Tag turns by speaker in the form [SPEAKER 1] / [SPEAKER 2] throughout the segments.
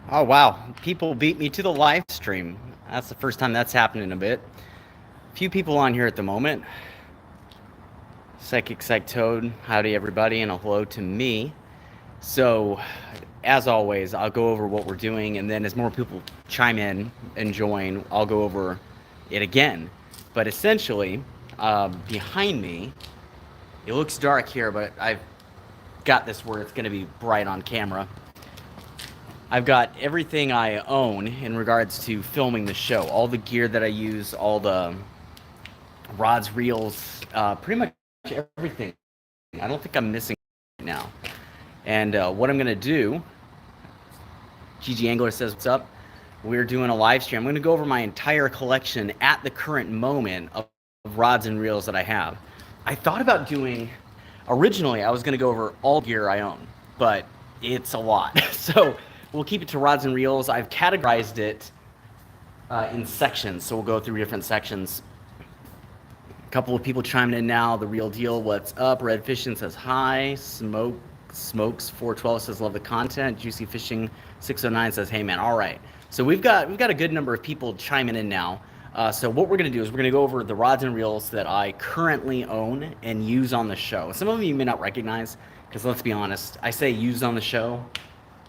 [SPEAKER 1] Oh wow, people beat me to the live stream. That's the first time that's happened in a bit. Few people on here at the moment. Psychic Psych Toad, howdy everybody, and a hello to me. So, as always, I'll go over what we're doing, and then as more people chime in and join, I'll go over it again. But essentially, behind me, it looks dark here, but I've got this where it's going to be bright on camera. I've got everything I own in regards to filming the show. All the gear that I use, all the rods, reels, pretty much everything. I don't think I'm missing right now. And what I'm going to do, GG Angler says, what's up? We're doing a live stream. I'm going to go over my entire collection at the current moment of rods and reels that I have. I thought about doing, originally, I was going to go over all gear I own, but it's a lot. So we'll keep it to rods and reels. I've categorized it in sections, so we'll go through different sections. A couple of people chiming in now. The real deal, what's up? Red Fishing says hi. Smokes 412 says love the content. Juicy Fishing 609 says hey man, all right. So we've got a good number of people chiming in now. So what we're going to do is we're going to go over the rods and reels that I currently own and use on the show. Some of you may not recognize, because let's be honest, I say use on the show,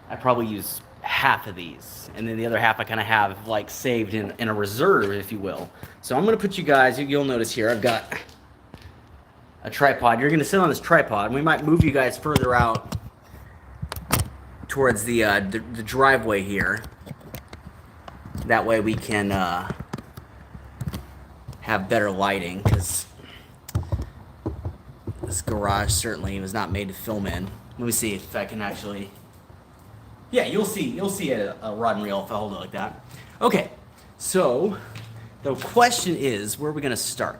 [SPEAKER 1] I probably use half of these, and then the other half I kind of have like saved in a reserve, if you will. So I'm going to put you guys, you'll notice here, I've got a tripod. You're going to sit on this tripod, and we might move you guys further out towards the driveway here. That way we can have better lighting, because this garage certainly was not made to film in. Let me see if I can actually... Yeah, you'll see a rod and reel if I hold it like that. Okay, so the question is, where are we going to start?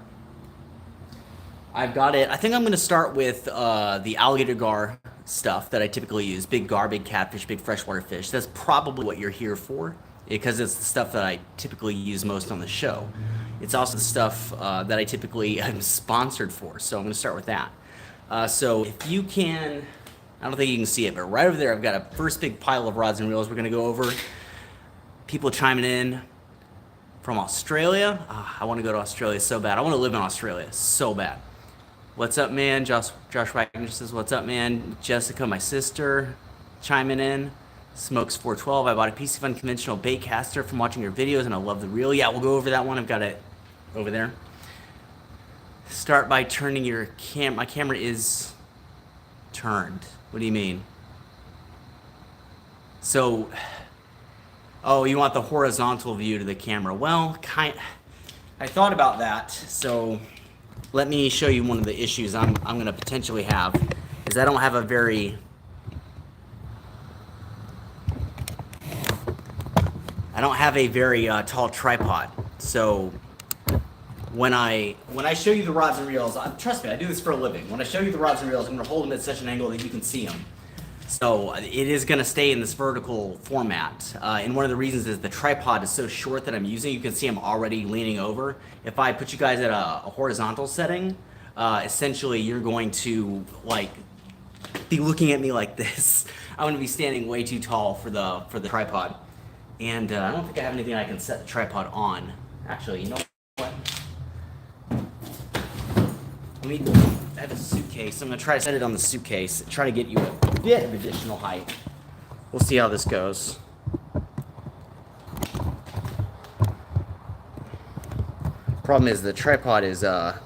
[SPEAKER 1] I've got it. I think I'm going to start with the alligator gar stuff that I typically use. Big gar, big catfish, big freshwater fish. That's probably what you're here for, because it's the stuff that I typically use most on the show. It's also the stuff that I typically am sponsored for, so I'm going to start with that. So if you can, I don't think you can see it, but right over there I've got a first big pile of rods and reels we're going to go over. People chiming in from Australia. I want to go to Australia so bad. I want to live in Australia so bad. What's up, man? Josh Wagner says, what's up, man? Jessica, my sister, chiming in. Smokes 412. I bought a PC unconventional bait caster from watching your videos, and I love the reel. Yeah, we'll go over that one. I've got it over there. Start by turning your my camera is turned. What do you mean? So, oh, you want the horizontal view to the camera? Well, I thought about that. So, let me show you one of the issues I'm going to potentially have. Is I don't have a very tall tripod. So when I show you the rods and reels, trust me, I do this for a living. When I show you the rods and reels, I'm going to hold them at such an angle that you can see them. So it is going to stay in this vertical format. And one of the reasons is the tripod is so short that I'm using. You can see I'm already leaning over. If I put you guys at a horizontal setting, essentially you're going to like be looking at me like this. I'm going to be standing way too tall for the tripod. And I don't think I have anything I can set the tripod on. Actually, you know what? I have a suitcase. I'm going to try to set it on the suitcase. Try to get you a bit of additional height. We'll see how this goes. Problem is the tripod is stuff.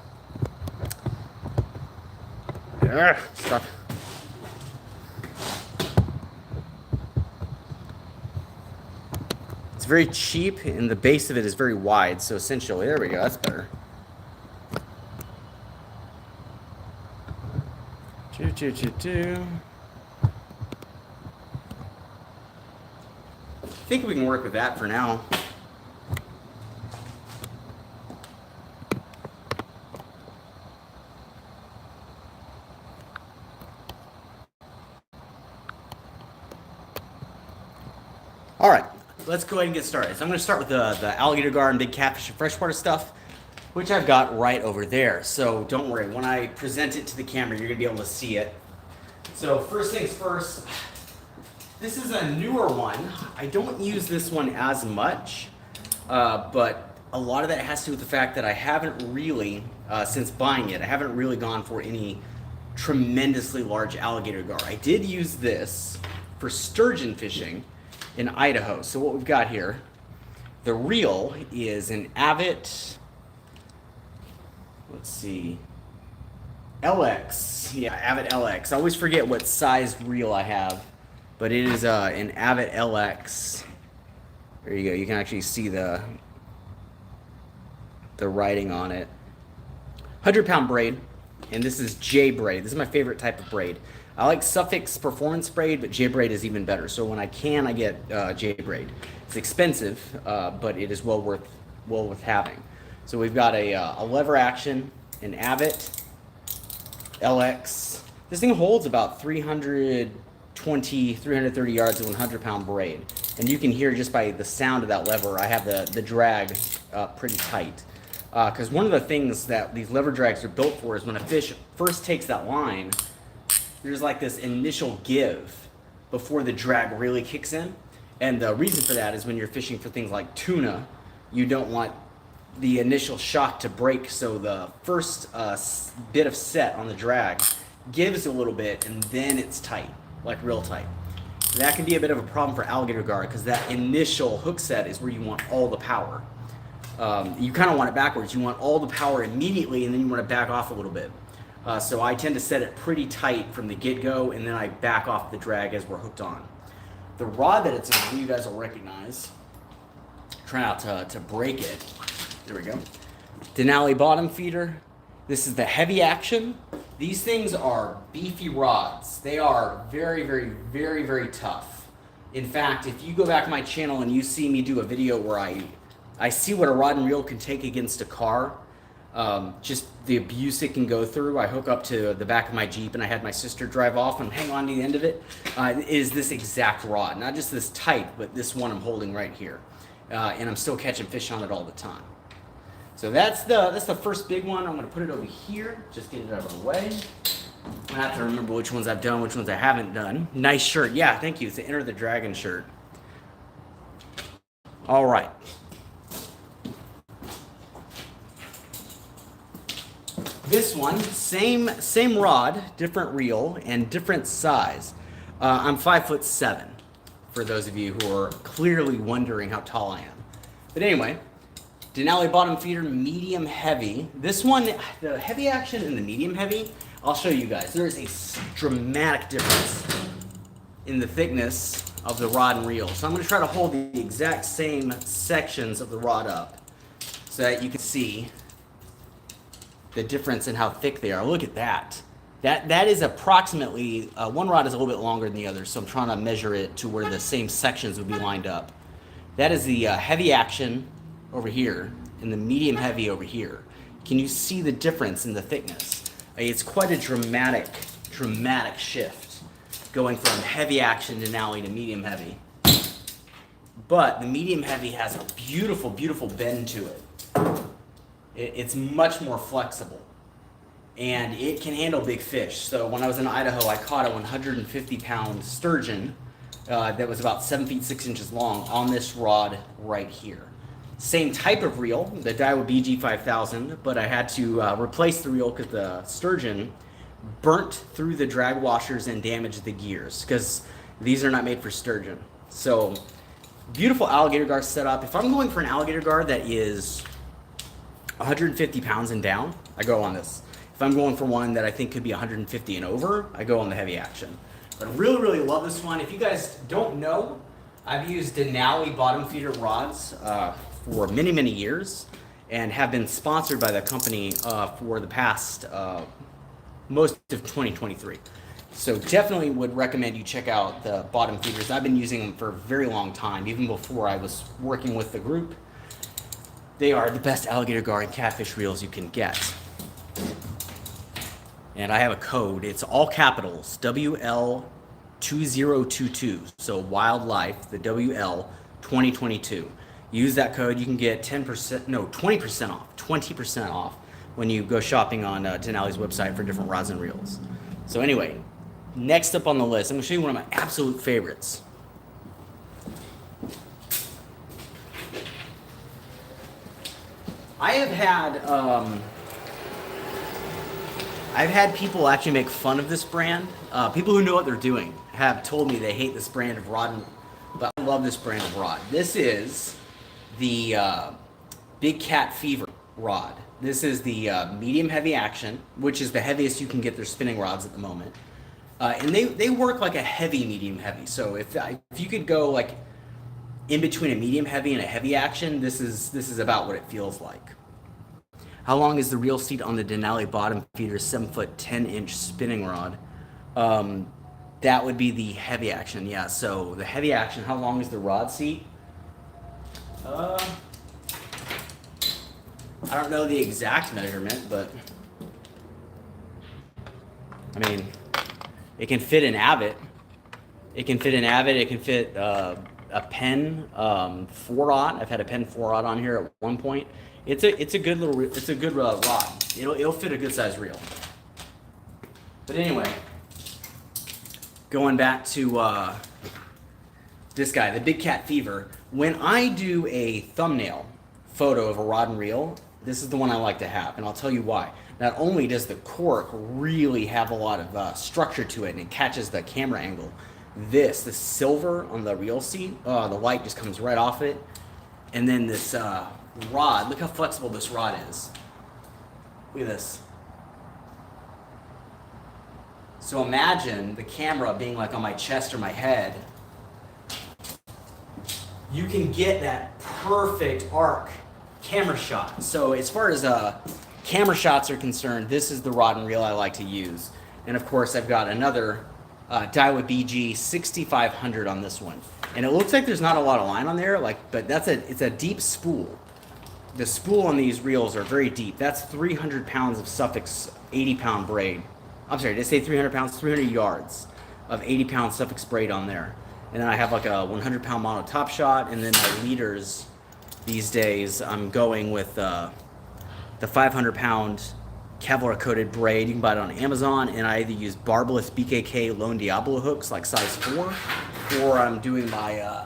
[SPEAKER 1] It's very cheap, and the base of it is very wide, so essentially, there we go, that's better. I think we can work with that for now. All right, let's go ahead and get started. So I'm going to start with the alligator gar and big catfish and freshwater stuff, which I've got right over there. So don't worry, when I present it to the camera, you're going to be able to see it. So first things first, This is a newer one. I don't use this one as much, but a lot of that has to do with the fact that I haven't really, since buying it, I haven't really gone for any tremendously large alligator gar. I did use this for sturgeon fishing in Idaho. So what we've got here, the reel is an Avet, let's see, LX. Yeah, Avet LX. I always forget what sized reel I have, but it is an Avet LX. There you go. You can actually see the writing on it. 100-pound braid, and this is J braid. This is my favorite type of braid. I like Suffix performance braid, but J braid is even better. So when I can, I get J braid. It's expensive, but it is well worth having. So we've got a lever action, an Avet LX. This thing holds about 320, 330 yards of 100-pound braid. And you can hear just by the sound of that lever, I have the drag pretty tight. Because one of the things that these lever drags are built for is when a fish first takes that line, there's like this initial give before the drag really kicks in. And the reason for that is when you're fishing for things like tuna, you don't want the initial shock to break, so the first bit of set on the drag gives a little bit and then it's tight, like real tight. That can be a bit of a problem for alligator gar because that initial hook set is where you want all the power. You kind of want it backwards. You want all the power immediately and then you want to back off a little bit. So I tend to set it pretty tight from the get-go and then I back off the drag as we're hooked on. The rod that it's on, you guys will recognize. Try not to break it. There we go. Denali bottom feeder. This is the heavy action. These things are beefy rods. They are very, very, very, very tough. In fact, if you go back to my channel and you see me do a video where I see what a rod and reel can take against a car, just the abuse it can go through. I hook up to the back of my Jeep and I had my sister drive off and hang on to the end of it. Is this exact rod. Not just this tight, but this one I'm holding right here. And I'm still catching fish on it all the time. So that's the first big one. I'm going to put it over here. Just get it out of the way. I have to remember which ones I've done, which ones I haven't done. Nice shirt. Yeah, thank you. It's the Enter the Dragon shirt. All right. This one, same rod, different reel, and different size. I'm 5'7", for those of you who are clearly wondering how tall I am. But anyway, Denali bottom feeder, medium heavy. This one, the heavy action and the medium heavy, I'll show you guys. There is a dramatic difference in the thickness of the rod and reel. So I'm going to try to hold the exact same sections of the rod up so that you can see the difference in how thick they are. Look at that. That is approximately, one rod is a little bit longer than the other, so I'm trying to measure it to where the same sections would be lined up. That is the heavy action over here and the medium heavy over here. Can you see the difference in the thickness? It's quite a dramatic shift going from heavy action Denali to medium heavy. But the medium heavy has a beautiful, beautiful bend to it. It's much more flexible and it can handle big fish. So when I was in Idaho, I caught a 150-pound sturgeon that was about 7 feet 6 inches long on this rod right here. Same type of reel, the Daiwa BG5000, but I had to replace the reel because the sturgeon burnt through the drag washers and damaged the gears because these are not made for sturgeon. So beautiful alligator gar setup. If I'm going for an alligator gar that is 150 pounds and down, I go on this. If I'm going for one that I think could be 150 and over, I go on the heavy action. But I really, really love this one. If you guys don't know, I've used Denali bottom feeder rods for many, many years and have been sponsored by the company for the past most of 2023. So definitely would recommend you check out the bottom feeders. I've been using them for a very long time, even before I was working with the group. They are the best alligator gar and catfish reels you can get. And I have a code. It's all capitals, WL2022. So wildlife, the WL 2022. Use that code. You can get 20% off. 20% off when you go shopping on Denali's website for different rods and reels. So anyway, next up on the list, I'm going to show you one of my absolute favorites. I have had I've had people actually make fun of this brand. People who know what they're doing have told me they hate this brand of rod, but I love this brand of rod. This is the Big Cat Fever rod. This is the medium heavy action, which is the heaviest you can get their spinning rods at the moment. And they work like a heavy medium heavy. So if you could go like in between a medium heavy and a heavy action, this is about what it feels like. How long is the reel seat on the Denali bottom feeder 7-foot 10-inch spinning rod? That would be the heavy action, yeah. So the heavy action, how long is the rod seat? I don't know the exact measurement, but I mean, it can fit an Avid. It can fit an Avid. It can fit a Pen 4-aught. I've had a Pen 4-aught on here at one point. It's a good little rod. It'll fit a good size reel. But anyway, going back to this guy, the Big Cat Fever. When I do a thumbnail photo of a rod and reel, this is the one I like to have, and I'll tell you why. Not only does the cork really have a lot of structure to it, and it catches the camera angle. The silver on the reel seat, the light just comes right off it, and then this rod. Look how flexible this rod is. Look at this. So imagine the camera being like on my chest or my head. You can get that perfect arc camera shot. So as far as camera shots are concerned, this is the rod and reel I like to use. And of course, I've got another Daiwa BG 6500 on this one. And it looks like there's not a lot of line on there, but it's a deep spool. The spool on these reels are very deep. That's 300 pounds of Suffix 80-pound braid. I'm sorry, did I say 300 pounds? 300 yards of 80-pound Suffix braid on there. And then I have like a 100-pound mono top shot, and then my leaders these days, I'm going with the 500-pound Kevlar coated braid. You can buy it on Amazon, and I either use barbless BKK Lone Diablo hooks like size 4, or I'm doing my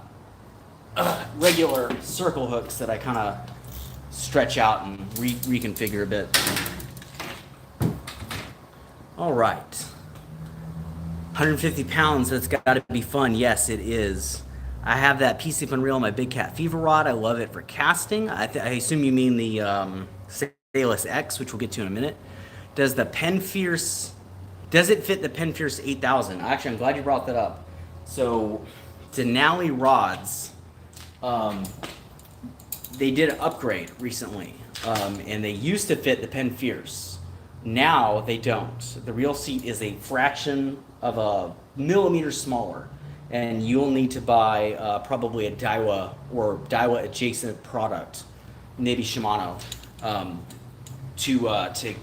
[SPEAKER 1] regular circle hooks that I kind of stretch out and reconfigure a bit. All right. 150 pounds, that's got to be fun. Yes, it is. I have that PC Fun reel on my Big Cat Fever rod. I love it for casting. I assume you mean the Salus X, which we'll get to in a minute. Does it fit the Pen Fierce 8000? Actually, I'm glad you brought that up. So, Denali rods, they did an upgrade recently, and they used to fit the Pen Fierce. Now they don't. The reel seat is a fraction of a millimeter smaller, and you'll need to buy probably a Daiwa or Daiwa adjacent product, maybe Shimano, to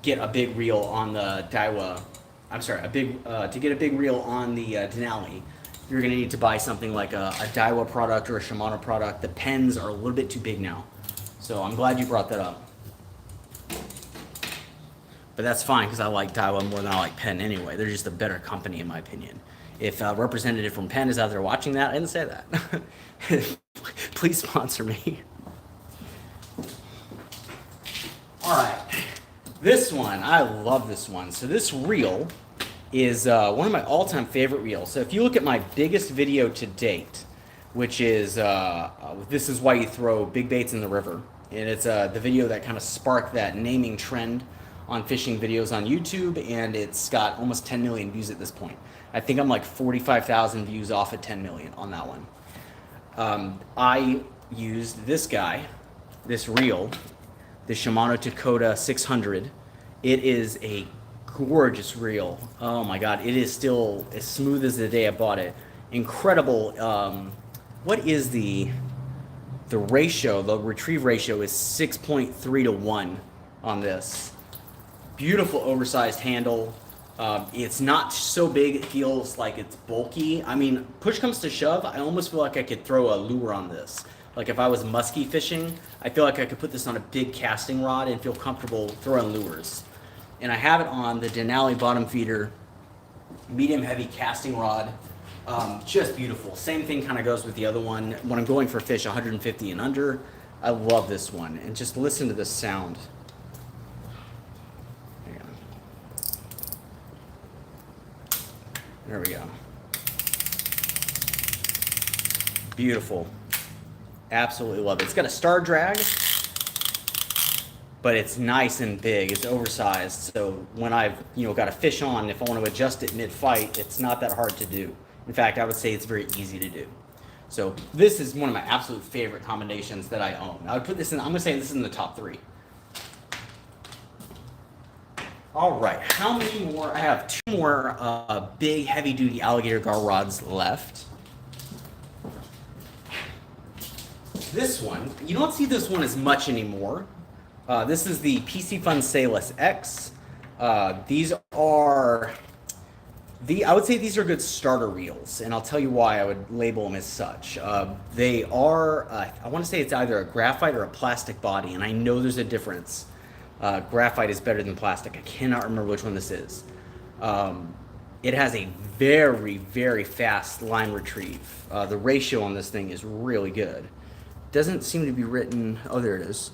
[SPEAKER 1] get a big reel on the Daiwa. I'm sorry, to get a big reel on the Denali. You're going to need to buy something like a Daiwa product or a Shimano product. The pens are a little bit too big now. So I'm glad you brought that up. But that's fine, because I like Daiwa more than I like Penn anyway. They're just a better company in my opinion. If a representative from Penn is out there watching that, I didn't say that. Please sponsor me. All right. This one, I love this one. So this reel is one of my all-time favorite reels. So if you look at my biggest video to date, which is this is why you throw big baits in the river, and it's the video that kind of sparked that naming trend on fishing videos on YouTube, and it's got almost 10 million views at this point. I think I'm like 45,000 views off of 10 million on that one. I used this guy, this reel, the Shimano Dakota 600. It is a gorgeous reel. Oh my god, it is still as smooth as the day I bought it. Incredible. What is the ratio? The retrieve ratio is 6.3 to 1 on this. Beautiful oversized handle. It's not so big it feels like it's bulky. I mean, push comes to shove, I almost feel like I could throw a lure on this. Like if I was musky fishing, I feel like I could put this on a big casting rod and feel comfortable throwing lures. And I have it on the Denali bottom feeder, medium heavy casting rod. Just beautiful. Same thing kind of goes with the other one. When I'm going for fish 150 and under, I love this one. And just listen to this sound. Hang on. There we go. Beautiful. Absolutely love it. It's got a star drag, but it's nice and big. It's oversized. So when I've got a fish on, if I want to adjust it mid-fight, it's not that hard to do. In fact, I would say it's very easy to do. So this is one of my absolute favorite combinations that I own. I would put this in, I'm going to say this is in the top 3. All right, how many more? I have 2 more big heavy-duty alligator gar rods left. This one, you don't see this one as much anymore. This is the PC Fun Sailless X. These are, I would say these are good starter reels, and I'll tell you why I would label them as such. They are, I want to say it's either a graphite or a plastic body, and I know there's a difference. Graphite is better than plastic. I cannot remember which one this is. It has a very, very fast line retrieve. The ratio on this thing is really good. Doesn't seem to be written, oh, there it is.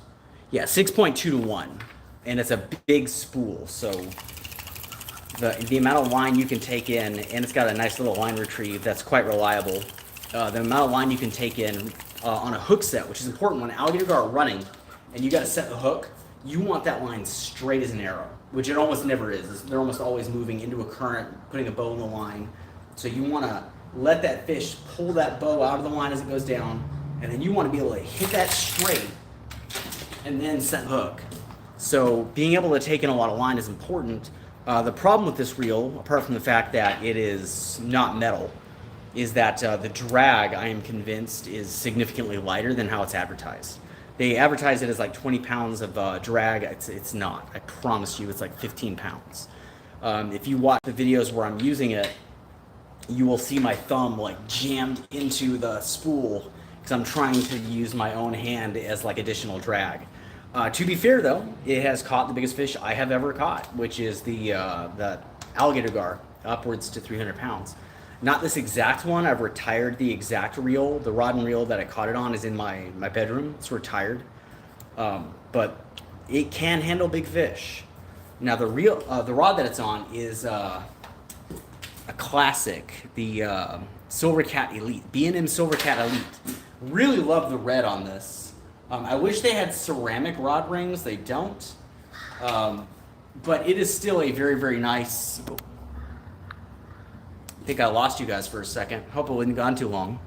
[SPEAKER 1] Yeah, 6.2 to 1, and it's a big spool, so the amount of line you can take in, and it's got a nice little line retrieve that's quite reliable. The amount of line you can take in on a hook set, which is important when alligator gar are running, and you got to set the hook, you want that line straight as an arrow, which it almost never is. They're almost always moving into a current, putting a bow in the line. So you want to let that fish pull that bow out of the line as it goes down, and then you want to be able to hit that straight and then set hook. So being able to take in a lot of line is important. The problem with this reel, apart from the fact that it is not metal, is that the drag, I am convinced, is significantly lighter than how it's advertised. They advertise it as like 20 pounds of drag. It's not. I promise you, it's like 15 pounds. If you watch the videos where I'm using it, you will see my thumb like jammed into the spool because I'm trying to use my own hand as like additional drag. To be fair though, it has caught the biggest fish I have ever caught, which is the alligator gar, upwards to 300 pounds. Not this exact one. I've retired the exact reel. The rod and reel that I caught it on is in my bedroom. It's retired. But it can handle big fish. Now the rod that it's on is a classic, the Silver Cat Elite, B&M Silver Cat Elite. Really love the red on this. I wish they had ceramic rod rings. They don't. But it is still a very, very nice. I think I lost you guys for a second. Hope it wasn't gone too long.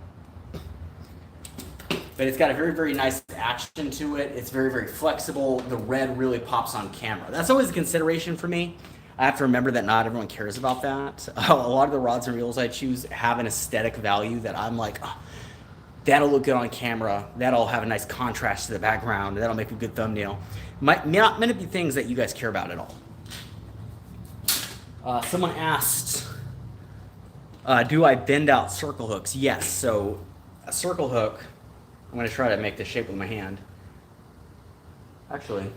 [SPEAKER 1] But it's got a very, very nice action to it. It's very, very flexible. The red really pops on camera. That's always a consideration for me. I have to remember that not everyone cares about that. A lot of the rods and reels I choose have an aesthetic value that I'm like, oh, that'll look good on camera. That'll have a nice contrast to the background. That'll make a good thumbnail. May not be things that you guys care about at all. Someone asked, do I bend out circle hooks? Yes. So a circle hook, I'm going to try to make this shape with my hand. Actually,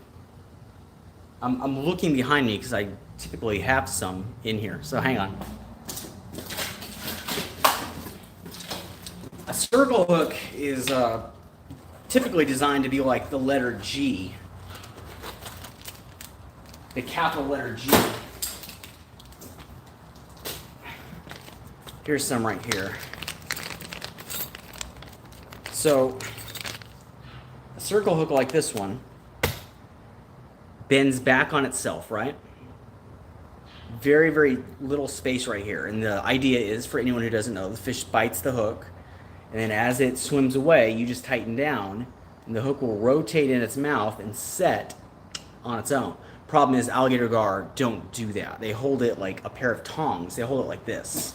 [SPEAKER 1] I'm looking behind me because I typically have some in here. So hang on. A circle hook is typically designed to be like the letter G, the capital letter G. Here's some right here. So a circle hook like this one bends back on itself, right? Very, very little space right here. And the idea is, for anyone who doesn't know, the fish bites the hook, and then as it swims away, you just tighten down, and the hook will rotate in its mouth and set on its own. Problem is, alligator gar don't do that. They hold it like a pair of tongs. They hold it like this,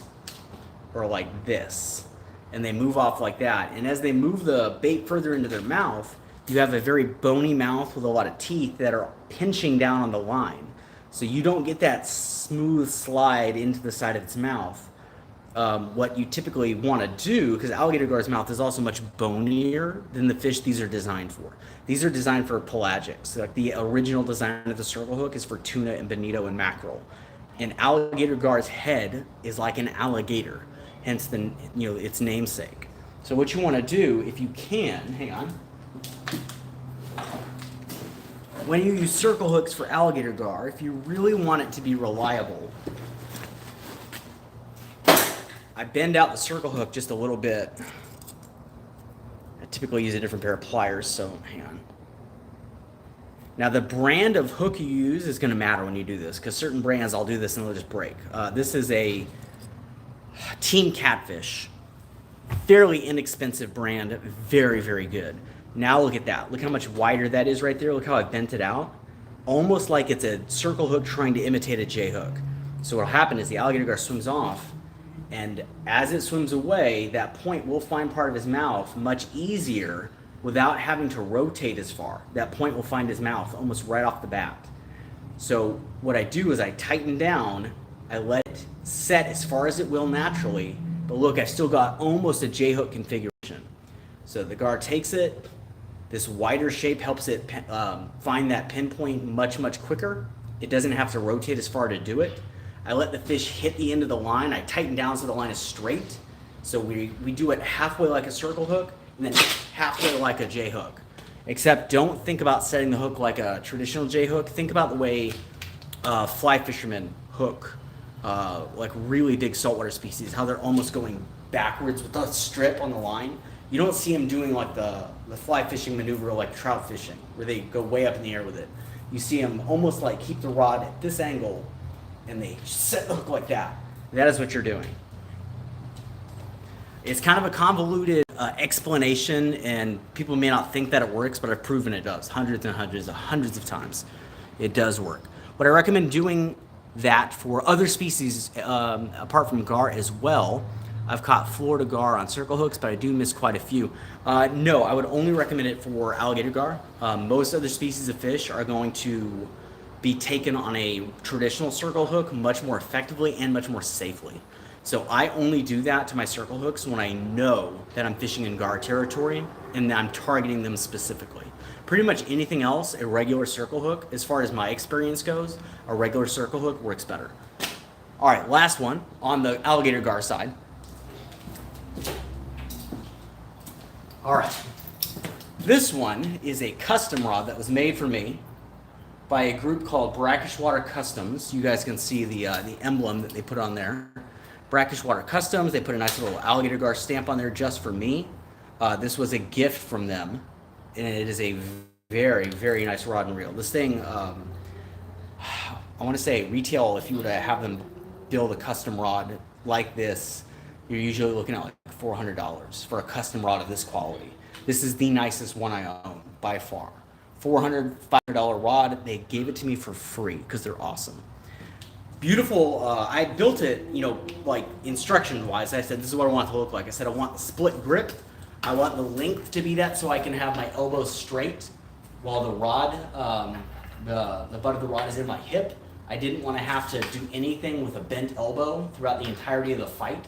[SPEAKER 1] or like this, and they move off like that. And as they move the bait further into their mouth, you have a very bony mouth with a lot of teeth that are pinching down on the line. So you don't get that smooth slide into the side of its mouth. What you typically want to do, because alligator gar's mouth is also much bonier than the fish these are designed for. These are designed for pelagics. Like the original design of the circle hook is for tuna and bonito and mackerel. And alligator gar's head is like an alligator, hence its namesake. So what you want to do, if you can, hang on. when you use circle hooks for alligator gar, if you really want it to be reliable, I bend out the circle hook just a little bit. I typically use a different pair of pliers, so hang on. Now the brand of hook you use is going to matter when you do this, because certain brands I'll do this and they'll just break. This is a Team Catfish, fairly inexpensive brand, very, very good. Now look at that. Look how much wider that is right there. Look how I bent it out. Almost like it's a circle hook trying to imitate a J hook. So what'll happen is the alligator gar swims off, and as it swims away, that point will find part of his mouth much easier without having to rotate as far. That point will find his mouth almost right off the bat. So what I do is I tighten down, I let it set as far as it will naturally, but look, I've still got almost a J-hook configuration. So the gar takes it, this wider shape helps it find that pinpoint much, much quicker. It doesn't have to rotate as far to do it. I let the fish hit the end of the line, I tighten down so the line is straight. So we do it halfway like a circle hook, and then halfway like a J hook. Except don't think about setting the hook like a traditional J hook. Think about the way fly fishermen hook like really big saltwater species, how they're almost going backwards with the strip on the line. You don't see them doing like the fly fishing maneuver like trout fishing, where they go way up in the air with it. You see them almost like keep the rod at this angle, and they set the hook like that. That is what you're doing. It's kind of a convoluted explanation, and people may not think that it works, but I've proven it does hundreds and hundreds of times. It does work. What I recommend doing that for other species apart from gar as well. I've caught Florida gar on circle hooks, but I do miss quite a few. No, I would only recommend it for alligator gar. Most other species of fish are going to be taken on a traditional circle hook much more effectively and much more safely. So I only do that to my circle hooks when I know that I'm fishing in gar territory and that I'm targeting them specifically. Pretty much anything else, a regular circle hook, as far as my experience goes, a regular circle hook works better. All right, last one on the alligator gar side. All right, this one is a custom rod that was made for me by a group called Brackish Water Customs. You guys can see the emblem that they put on there. Brackish Water Customs, they put a nice little alligator gar stamp on there just for me. This was a gift from them, and it is a very, very nice rod and reel. This thing, I want to say retail, if you were to have them build a custom rod like this, you're usually looking at like $400 for a custom rod of this quality. This is the nicest one I own by far. $400, $500 rod. They gave it to me for free because they're awesome. Beautiful. I built it, you know, like instruction wise. I said, this is what I want it to look like. I said, I want the split grip. I want the length to be that so I can have my elbow straight while the rod, the butt of the rod is in my hip. I didn't want to have to do anything with a bent elbow throughout the entirety of the fight.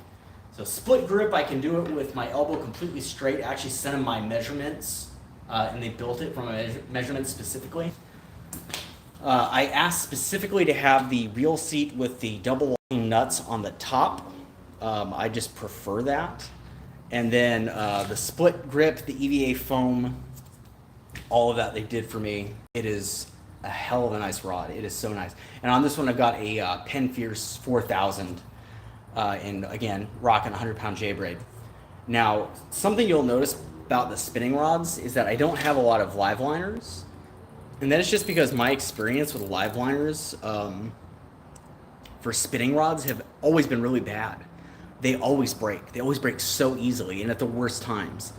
[SPEAKER 1] So split grip, I can do it with my elbow completely straight. I actually sent them my measurements, and they built it from a measurement specifically. I asked specifically to have the reel seat with the double locking nuts on the top. I just prefer that. And then the split grip, the EVA foam, all of that they did for me. It is a hell of a nice rod. It is so nice. And on this one, I've got a Penn Fierce 4000. And again, rocking 100-pound J braid. Now, something you'll notice about the spinning rods is that I don't have a lot of live liners. And that is just because my experience with live liners for spinning rods have always been really bad. They always break. They always break so easily and at the worst times.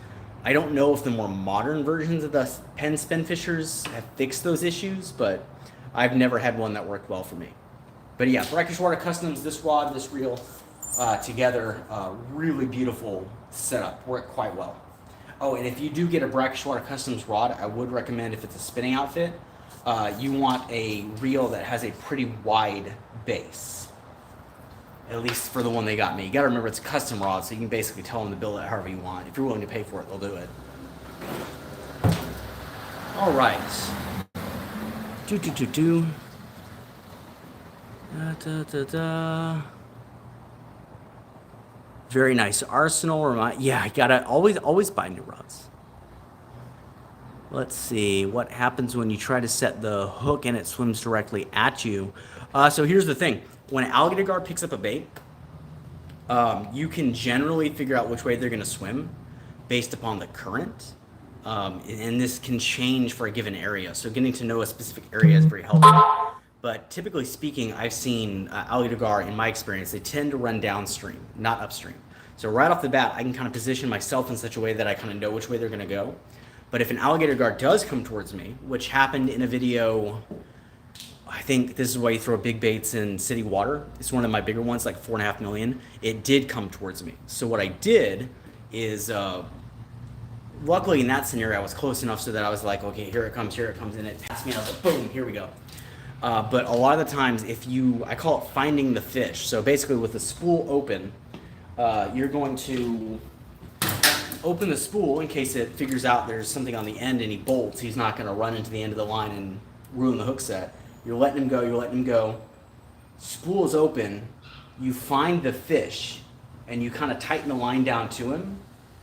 [SPEAKER 1] I don't know if the more modern versions of the Penn spin fishers have fixed those issues, but I've never had one that worked well for me. But yeah, Brackish Water Customs, this rod, this reel together, really beautiful setup, work quite well. Oh, and if you do get a Brackish Water Customs rod, I would recommend, if it's a spinning outfit, you want a reel that has a pretty wide base. At least for the one they got me. You gotta remember it's a custom rod, so you can basically tell them to build it however you want. If you're willing to pay for it, they'll do it. All right. Very nice arsenal. Yeah, I gotta always buy new rods. Let's see what happens when you try to set the hook and it swims directly at you. So here's the thing. When an alligator gar picks up a bait, you can generally figure out which way they're going to swim based upon the current. And this can change for a given area. So getting to know a specific area is very helpful. But typically speaking, I've seen alligator gar, in my experience, they tend to run downstream, not upstream. So right off the bat, I can kind of position myself in such a way that I kind of know which way they're going to go. But if an alligator gar does come towards me, which happened in a video, I think this is why you throw big baits in city water. It's one of my bigger ones, like 4.5 million. It did come towards me. So what I did is, luckily in that scenario, I was close enough so that I was like, okay, here it comes, and it passed me, and I was like, boom, here we go. But a lot of the times, I call it finding the fish. So basically with the spool open, you're going to open the spool in case it figures out there's something on the end and he bolts. He's not going to run into the end of the line and ruin the hook set. You're letting him go. Spool is open. You find the fish and you kind of tighten the line down to him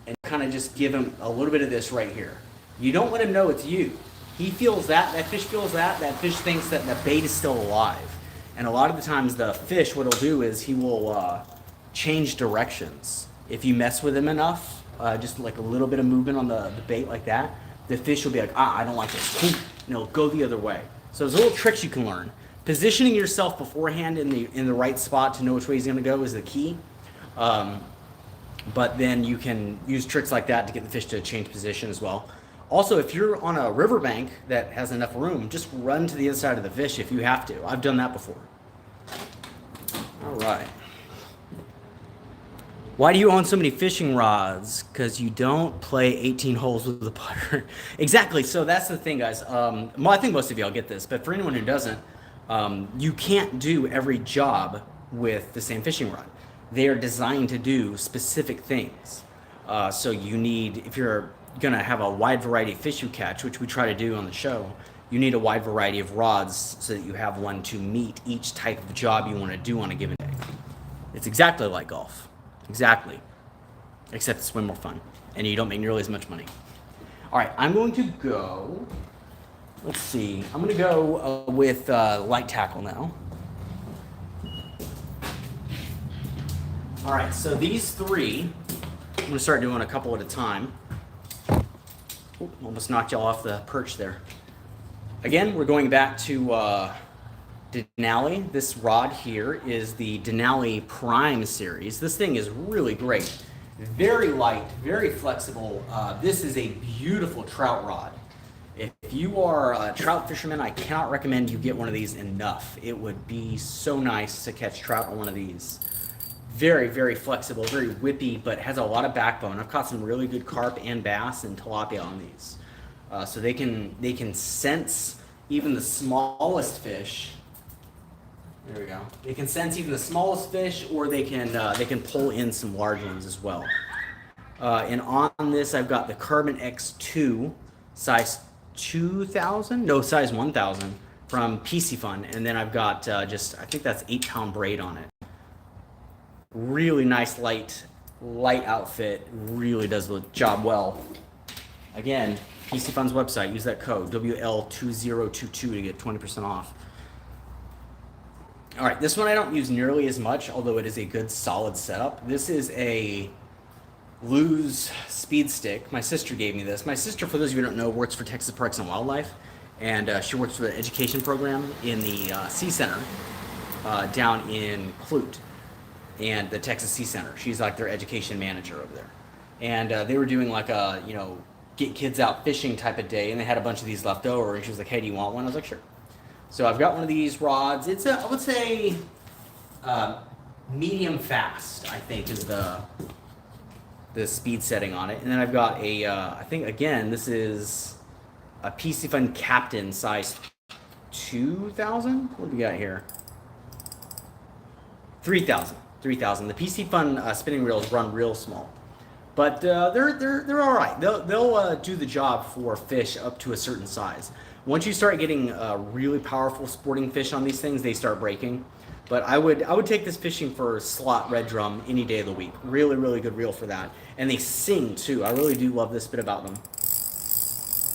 [SPEAKER 1] and kind of just give him a little bit of this right here. You don't let him know it's you. He feels that fish feels that fish thinks that the bait is still alive. And a lot of the times the fish, what he'll do is he will change directions. If you mess with him enough, just like a little bit of movement on the bait like that, the fish will be like, I don't like this. And it'll go the other way. So there's little tricks you can learn. Positioning yourself beforehand in the right spot to know which way he's going to go is the key. But then you can use tricks like that to get the fish to change position as well. Also, if you're on a riverbank that has enough room, just run to the other side of the fish if you have to. I've done that before. All right. Why do you own so many fishing rods? Because you don't play 18 holes with the putter. Exactly. So that's the thing, guys. I think most of y'all get this, but for anyone who doesn't, you can't do every job with the same fishing rod. They are designed to do specific things. So you need, if you're going to have a wide variety of fish you catch, which we try to do on the show, you need a wide variety of rods so that you have one to meet each type of job you want to do on a given day. It's exactly like golf. Exactly. Except it's way more fun. And you don't make nearly as much money. All right, I'm going to go, let's see. I'm going to go with light tackle now. All right, so these three, I'm going to start doing a couple at a time. Ooh, almost knocked y'all off the perch there. Again, we're going back to Denali. This rod here is the Denali Prime series. This thing is really great. Very light, very flexible. This is a beautiful trout rod. If you are a trout fisherman, I cannot recommend you get one of these enough. It would be so nice to catch trout on one of these. Very, very flexible, very whippy, but has a lot of backbone. I've caught some really good carp and bass and tilapia on these. So they can sense even the smallest fish. There we go. They can sense even the smallest fish, or they can pull in some large ones as well. And on this, I've got the Carbon X2, size 2,000? No, size 1,000 from PC Fun. And then I've got I think that's 8-pound braid on it. Really nice light outfit. Really does the job well. Again, PC Fun's website. Use that code WL2022 to get 20% off. All right, this one I don't use nearly as much, although it is a good solid setup. This is a Lew's speed stick. My sister gave me this. My sister, for those of you who don't know, works for Texas Parks and Wildlife, and she works for the education program in the Sea Center down in Clute, and the Texas Sea Center. She's like their education manager over there. And they were doing like a, get kids out fishing type of day, and they had a bunch of these left over, and she was like, hey, do you want one? I was like, sure. So I've got one of these rods. It's I would say medium fast, I think, is the speed setting on it. And then I've got I think, again, this is a PC Fun Captain size 2,000. What do we got here? 3,000. The PC Fun spinning reels run real small, but they're all right. They'll do the job for fish up to a certain size. Once you start getting really powerful sporting fish on these things, they start breaking. But I would take this fishing for slot red drum any day of the week. Really, really good reel for that. And they sing too. I really do love this bit about them.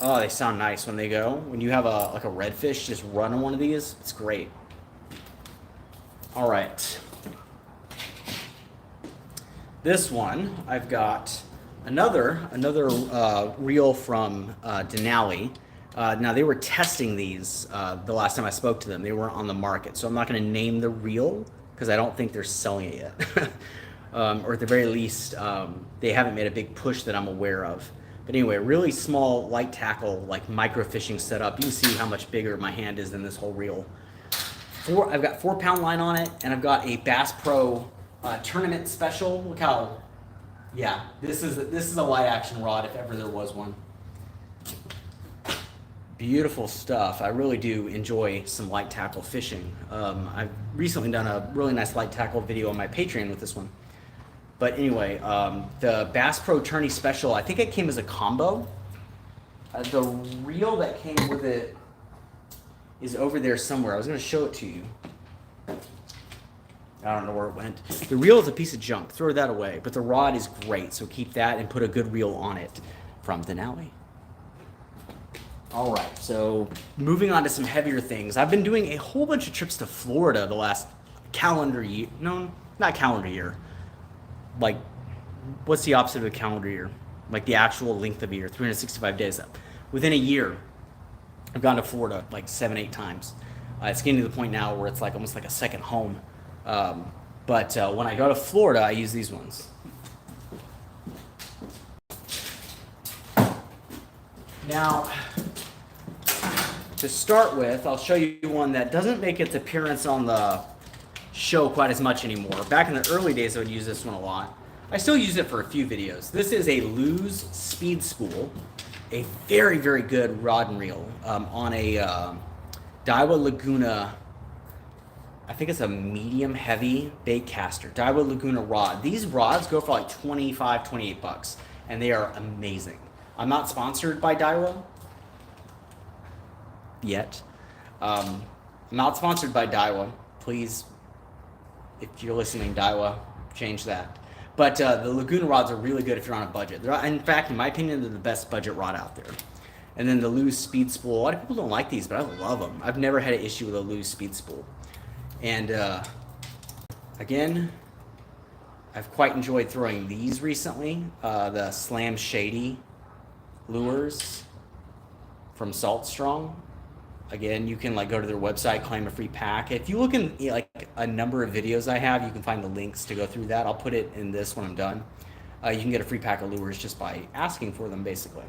[SPEAKER 1] Oh, they sound nice when they go. When you have a like a redfish just run on one of these, it's great. All right. This one, I've got another reel from Denali. Now they were testing these the last time I spoke to them. They weren't on the market, so I'm not going to name the reel because I don't think they're selling it yet. Or at the very least, they haven't made a big push that I'm aware of. But anyway, really small light tackle, like microfishing setup. You can see how much bigger my hand is than this whole reel. I've got 4-pound line on it, and I've got a Bass Pro tournament special. Look how, yeah, this is a light action rod if ever there was one. Beautiful stuff. I really do enjoy some light tackle fishing. I've recently done a really nice light tackle video on my Patreon with this one. But anyway, the Bass Pro Tourney Special, I think it came as a combo. The reel that came with it is over there somewhere. I was going to show it to you. I don't know where it went. The reel is a piece of junk. Throw that away. But the rod is great, so keep that and put a good reel on it from Denali. All right, so moving on to some heavier things. I've been doing a whole bunch of trips to Florida the last calendar year. No, not calendar year. Like, what's the opposite of a calendar year? Like the actual length of a year, 365 days. Within a year, I've gone to Florida like 7-8 times. It's getting to the point now where it's like almost like a second home. But when I go to Florida, I use these ones. Now, to start with, I'll show you one that doesn't make its appearance on the show quite as much anymore. Back in the early days, I would use this one a lot. I still use it for a few videos. This is a Lew's Speed Spool, a very, very good rod and reel on a Daiwa Laguna. I think it's a medium heavy bait caster, Daiwa Laguna rod. These rods go for like 25, 28 bucks, and they are amazing. I'm not sponsored by Daiwa yet. I'm not sponsored by Daiwa. Please, if you're listening, Daiwa, change that. But the Laguna rods are really good if you're on a budget. In fact, in my opinion, they're the best budget rod out there. And then the Lew's Speed Spool. A lot of people don't like these, but I love them. I've never had an issue with a Lew's Speed Spool. And again, I've quite enjoyed throwing these recently. The Slam Shady lures from Salt Strong. Again, you can like go to their website, claim a free pack. If you look in like a number of videos I have, you can find the links to go through that. I'll put it in this when I'm done. You can get a free pack of lures just by asking for them, basically.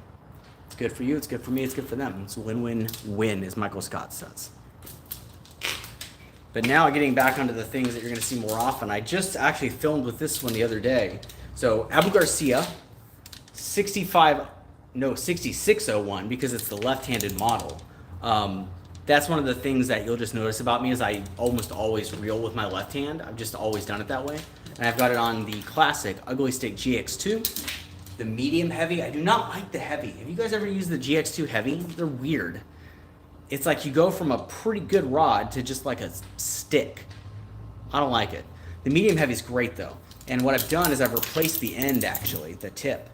[SPEAKER 1] It's good for you, it's good for me, it's good for them. It's win-win-win, as Michael Scott says. But now getting back onto the things that you're going to see more often. I just actually filmed with this one the other day. So Abu Garcia, 6601, because it's the left-handed model. That's one of the things that you'll just notice about me is I almost always reel with my left hand. I've just always done it that way. And I've got it on the classic Ugly Stick GX2, the medium heavy. I do not like the heavy. Have you guys ever used the GX2 heavy? They're weird. It's like you go from a pretty good rod to just like a stick. I don't like it. The medium heavy is great though. And what I've done is I've replaced the end actually, the tip.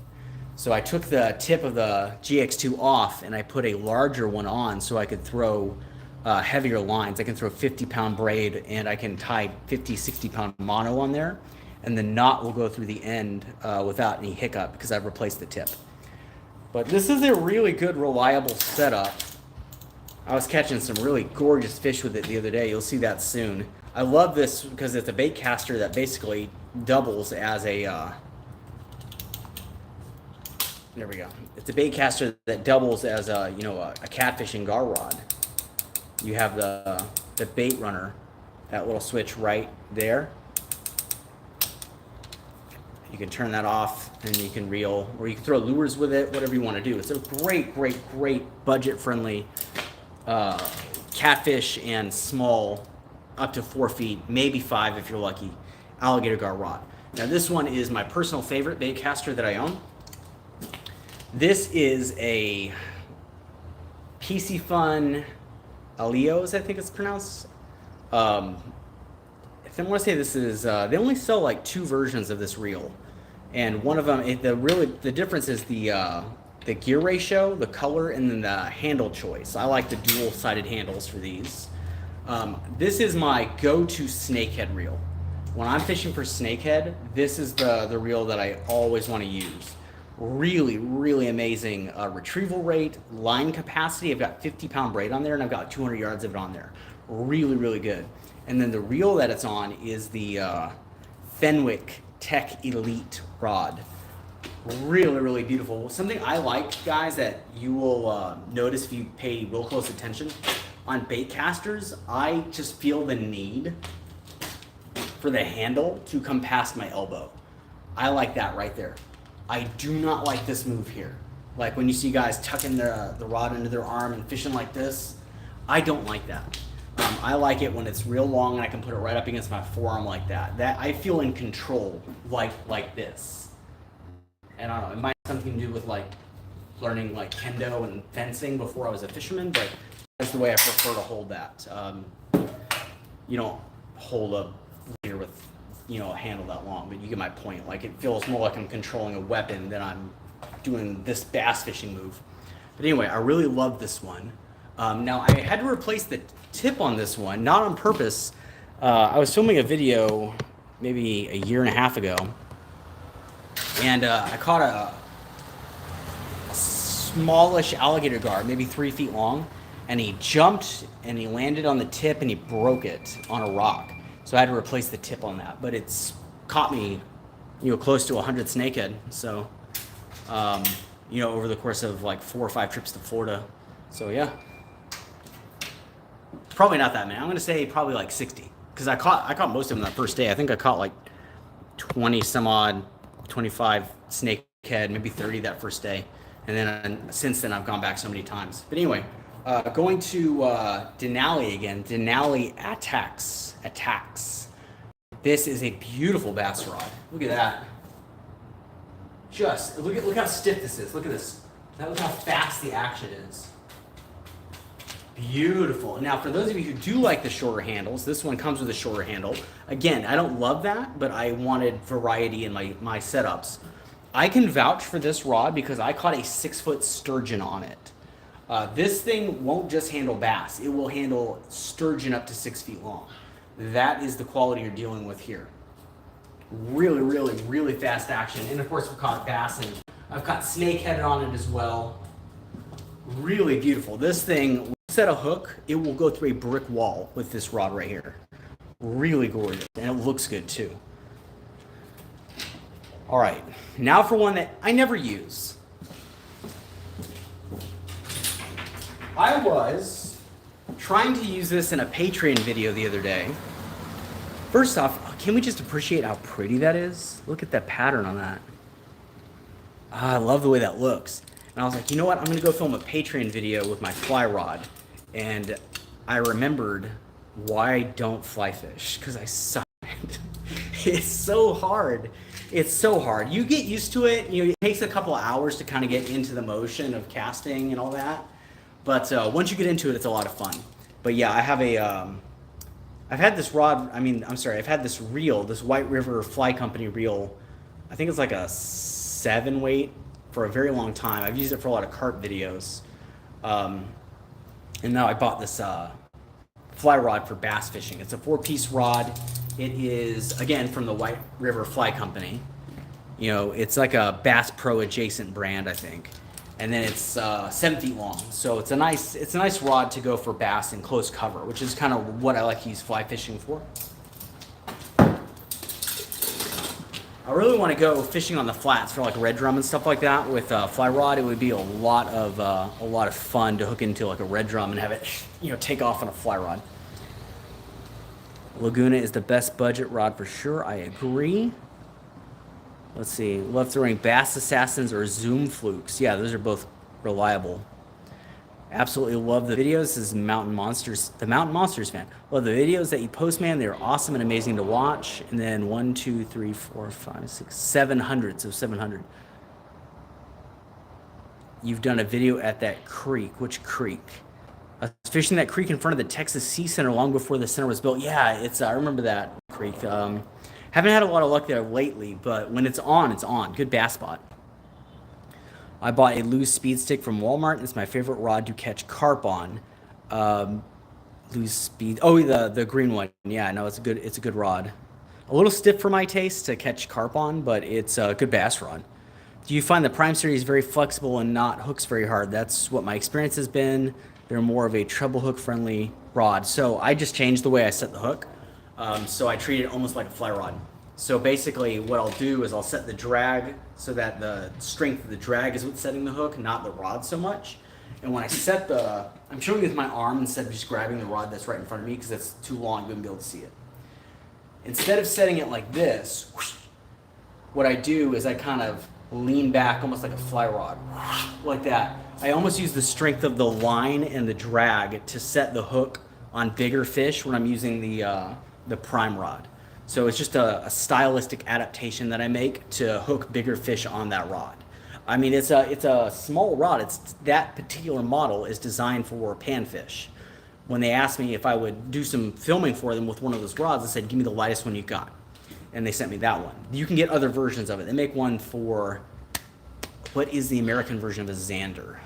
[SPEAKER 1] So I took the tip of the GX2 off and I put a larger one on so I could throw heavier lines. I can throw 50-pound braid and I can tie 50, 60-pound mono on there. And the knot will go through the end without any hiccup because I've replaced the tip. But this is a really good, reliable setup. I was catching some really gorgeous fish with it the other day. You'll see that soon. I love this because it's a bait caster that basically doubles as a... there we go. It's a bait caster that doubles as a, you know, a catfishing gar rod. You have the bait runner, that little switch right there. You can turn that off and you can reel, or you can throw lures with it, whatever you want to do. It's a great, great, great budget-friendly catfish and small, up to 4 feet, maybe 5 if you're lucky, alligator gar rod. Now this one is my personal favorite bait caster that I own. This is a PC Fun Alios, I think it's pronounced. If I want to say this is, they only sell like 2 versions of this reel, and one of them, the difference is the the gear ratio, the color, and then the handle choice. I like the dual-sided handles for these. This is my go-to snakehead reel. When I'm fishing for snakehead, this is the reel that I always want to use. Really, really amazing retrieval rate, line capacity. I've got 50-pound braid on there, and I've got 200 yards of it on there. Really, really good. And then the reel that it's on is the Fenwick Tech Elite rod. Really, really beautiful. Something I like, guys, that you will notice if you pay real close attention on bait casters, I just feel the need for the handle to come past my elbow. I like that right there. I do not like this move here. Like when you see guys tucking the rod into their arm and fishing like this, I don't like that. I like it when it's real long and I can put it right up against my forearm like that. That I feel in control like this. And I don't know, it might have something to do with like learning like kendo and fencing before I was a fisherman, but that's the way I prefer to hold that. You don't hold a leader with, you know, a handle that long, but you get my point. Like it feels more like I'm controlling a weapon than I'm doing this bass fishing move. But anyway, I really love this one. Now I had to replace the tip on this one, not on purpose. I was filming a video maybe a year and a half ago, and I caught a smallish alligator gar, maybe 3 feet long, and he jumped and he landed on the tip and he broke it on a rock. So I had to replace the tip on that, but it's caught me, you know, close to 100 snakehead. So, you know, over the course of like 4 or 5 trips to Florida. So yeah, probably not that many. I'm gonna say probably like 60, because I caught most of them that first day. I think I caught like 20 some odd, 25 snakehead, maybe 30 that first day, and then since then I've gone back so many times. But anyway, going to Denali again. Denali attacks. This is a beautiful bass rod. Look at that. Just look how stiff this is. Look at this. Look how fast the action is. Beautiful. Now, for those of you who do like the shorter handles, this one comes with a shorter handle. Again, I don't love that, but I wanted variety in my setups. I can vouch for this rod because I caught a 6-foot sturgeon on it. This thing won't just handle bass. It will handle sturgeon up to 6 feet long. That is the quality you're dealing with here. Really, really, really fast action. And of course, we've caught bass, and I've caught snakehead on it as well. Really beautiful. This thing, when you set a hook, it will go through a brick wall with this rod right here. Really gorgeous, and it looks good too. All right, now for one that I never use. I was trying to use this in a Patreon video the other day. First off, can we just appreciate how pretty that is? Look at that pattern on that. I love the way that looks. And I was like, you know what? I'm going to go film a Patreon video with my fly rod. And I remembered why I don't fly fish, because I suck at it. It's so hard. It's so hard. You get used to it. You know, it takes a couple of hours to kind of get into the motion of casting and all that. But once you get into it, it's a lot of fun. But yeah, I have I've had this rod, I've had this reel, this White River Fly Company reel. I think it's like a 7 weight for a very long time. I've used it for a lot of carp videos. And now I bought this fly rod for bass fishing. It's a 4-piece rod. It is, again, from the White River Fly Company. You know, it's like a Bass Pro adjacent brand, I think. And then it's 7 feet long, so it's a nice rod to go for bass in close cover, which is kind of what I like to use fly fishing for. I really want to go fishing on the flats for like red drum and stuff like that with a fly rod. It would be a lot of fun to hook into like a red drum and have it, you know, take off on a fly rod. Laguna is the best budget rod for sure. I agree. Let's see, love throwing Bass Assassins or Zoom Flukes. Yeah, those are both reliable. Absolutely love the videos. This is Mountain Monsters, the Mountain Monsters fan. Love the videos that you post, man. They're awesome and amazing to watch. And then 1, 2, 3, 4, 5, 6, 700. So 700. You've done a video at that creek. Which creek? I was fishing that creek in front of the Texas Sea Center long before the center was built. Yeah, it's I remember that creek. Haven't had a lot of luck there lately, but when it's on, it's on. Good bass spot. I bought a loose speed stick from Walmart, and it's my favorite rod to catch carp on. Um, Loose speed. Oh, the green one. Yeah, no, it's a good rod. A little stiff for my taste to catch carp on, but it's a good bass rod. Do you find the Prime series very flexible and not hooks very hard? That's what my experience has been. They're more of a treble hook friendly rod. So I just changed the way I set the hook. So I treat it almost like a fly rod. So basically what I'll do is I'll set the drag so that the strength of the drag is what's setting the hook, not the rod so much. And when I set I'm showing you with my arm instead of just grabbing the rod that's right in front of me because that's too long, you wouldn't be able to see it. Instead of setting it like this, what I do is I kind of lean back almost like a fly rod, like that. I almost use the strength of the line and the drag to set the hook on bigger fish when I'm using the prime rod. So it's just a stylistic adaptation that I make to hook bigger fish on that rod. I mean, it's a small rod. That particular model is designed for panfish. When they asked me if I would do some filming for them with one of those rods, I said, give me the lightest one you got. And they sent me that one. You can get other versions of it. They make one for, what is the American version of a Xander?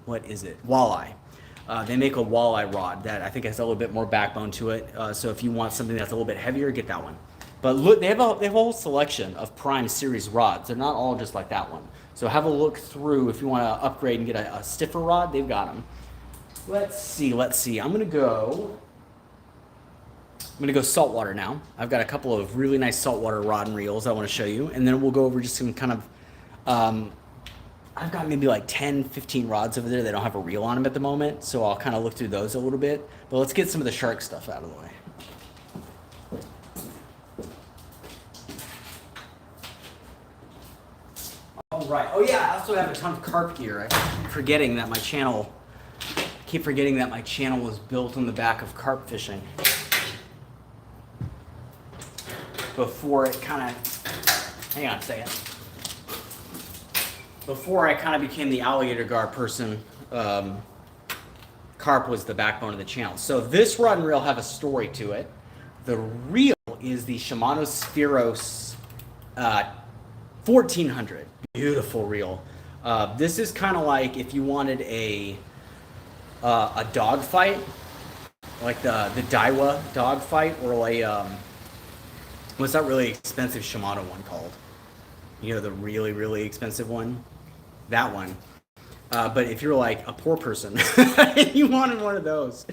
[SPEAKER 1] What is it? Walleye. They make a walleye rod that I think has a little bit more backbone to it. So if you want something that's a little bit heavier, get that one. But look, they have a whole selection of Prime series rods. They're not all just like that one. So have a look through if you want to upgrade and get a stiffer rod. They've got them. Let's see. I'm gonna go saltwater now. I've got a couple of really nice saltwater rod and reels I want to show you, and then we'll go over just some kind of. I've got maybe like 10, 15 rods over there that don't have a reel on them at the moment, so I'll kind of look through those a little bit. But let's get some of the shark stuff out of the way. All right. Oh yeah, I also have a ton of carp gear. I keep forgetting that my channel was built on the back of carp fishing. Before it kind of, hang on a second. Before I kind of became the alligator gar person, carp was the backbone of the channel. So this rod and reel have a story to it. The reel is the Shimano Spheros 1400. Beautiful reel. This is kind of like if you wanted a dog fight, like the Daiwa dog fight, or a what's that really expensive Shimano one called? You know, the really, really expensive one? That one. But if you're like a poor person and you wanted one of those,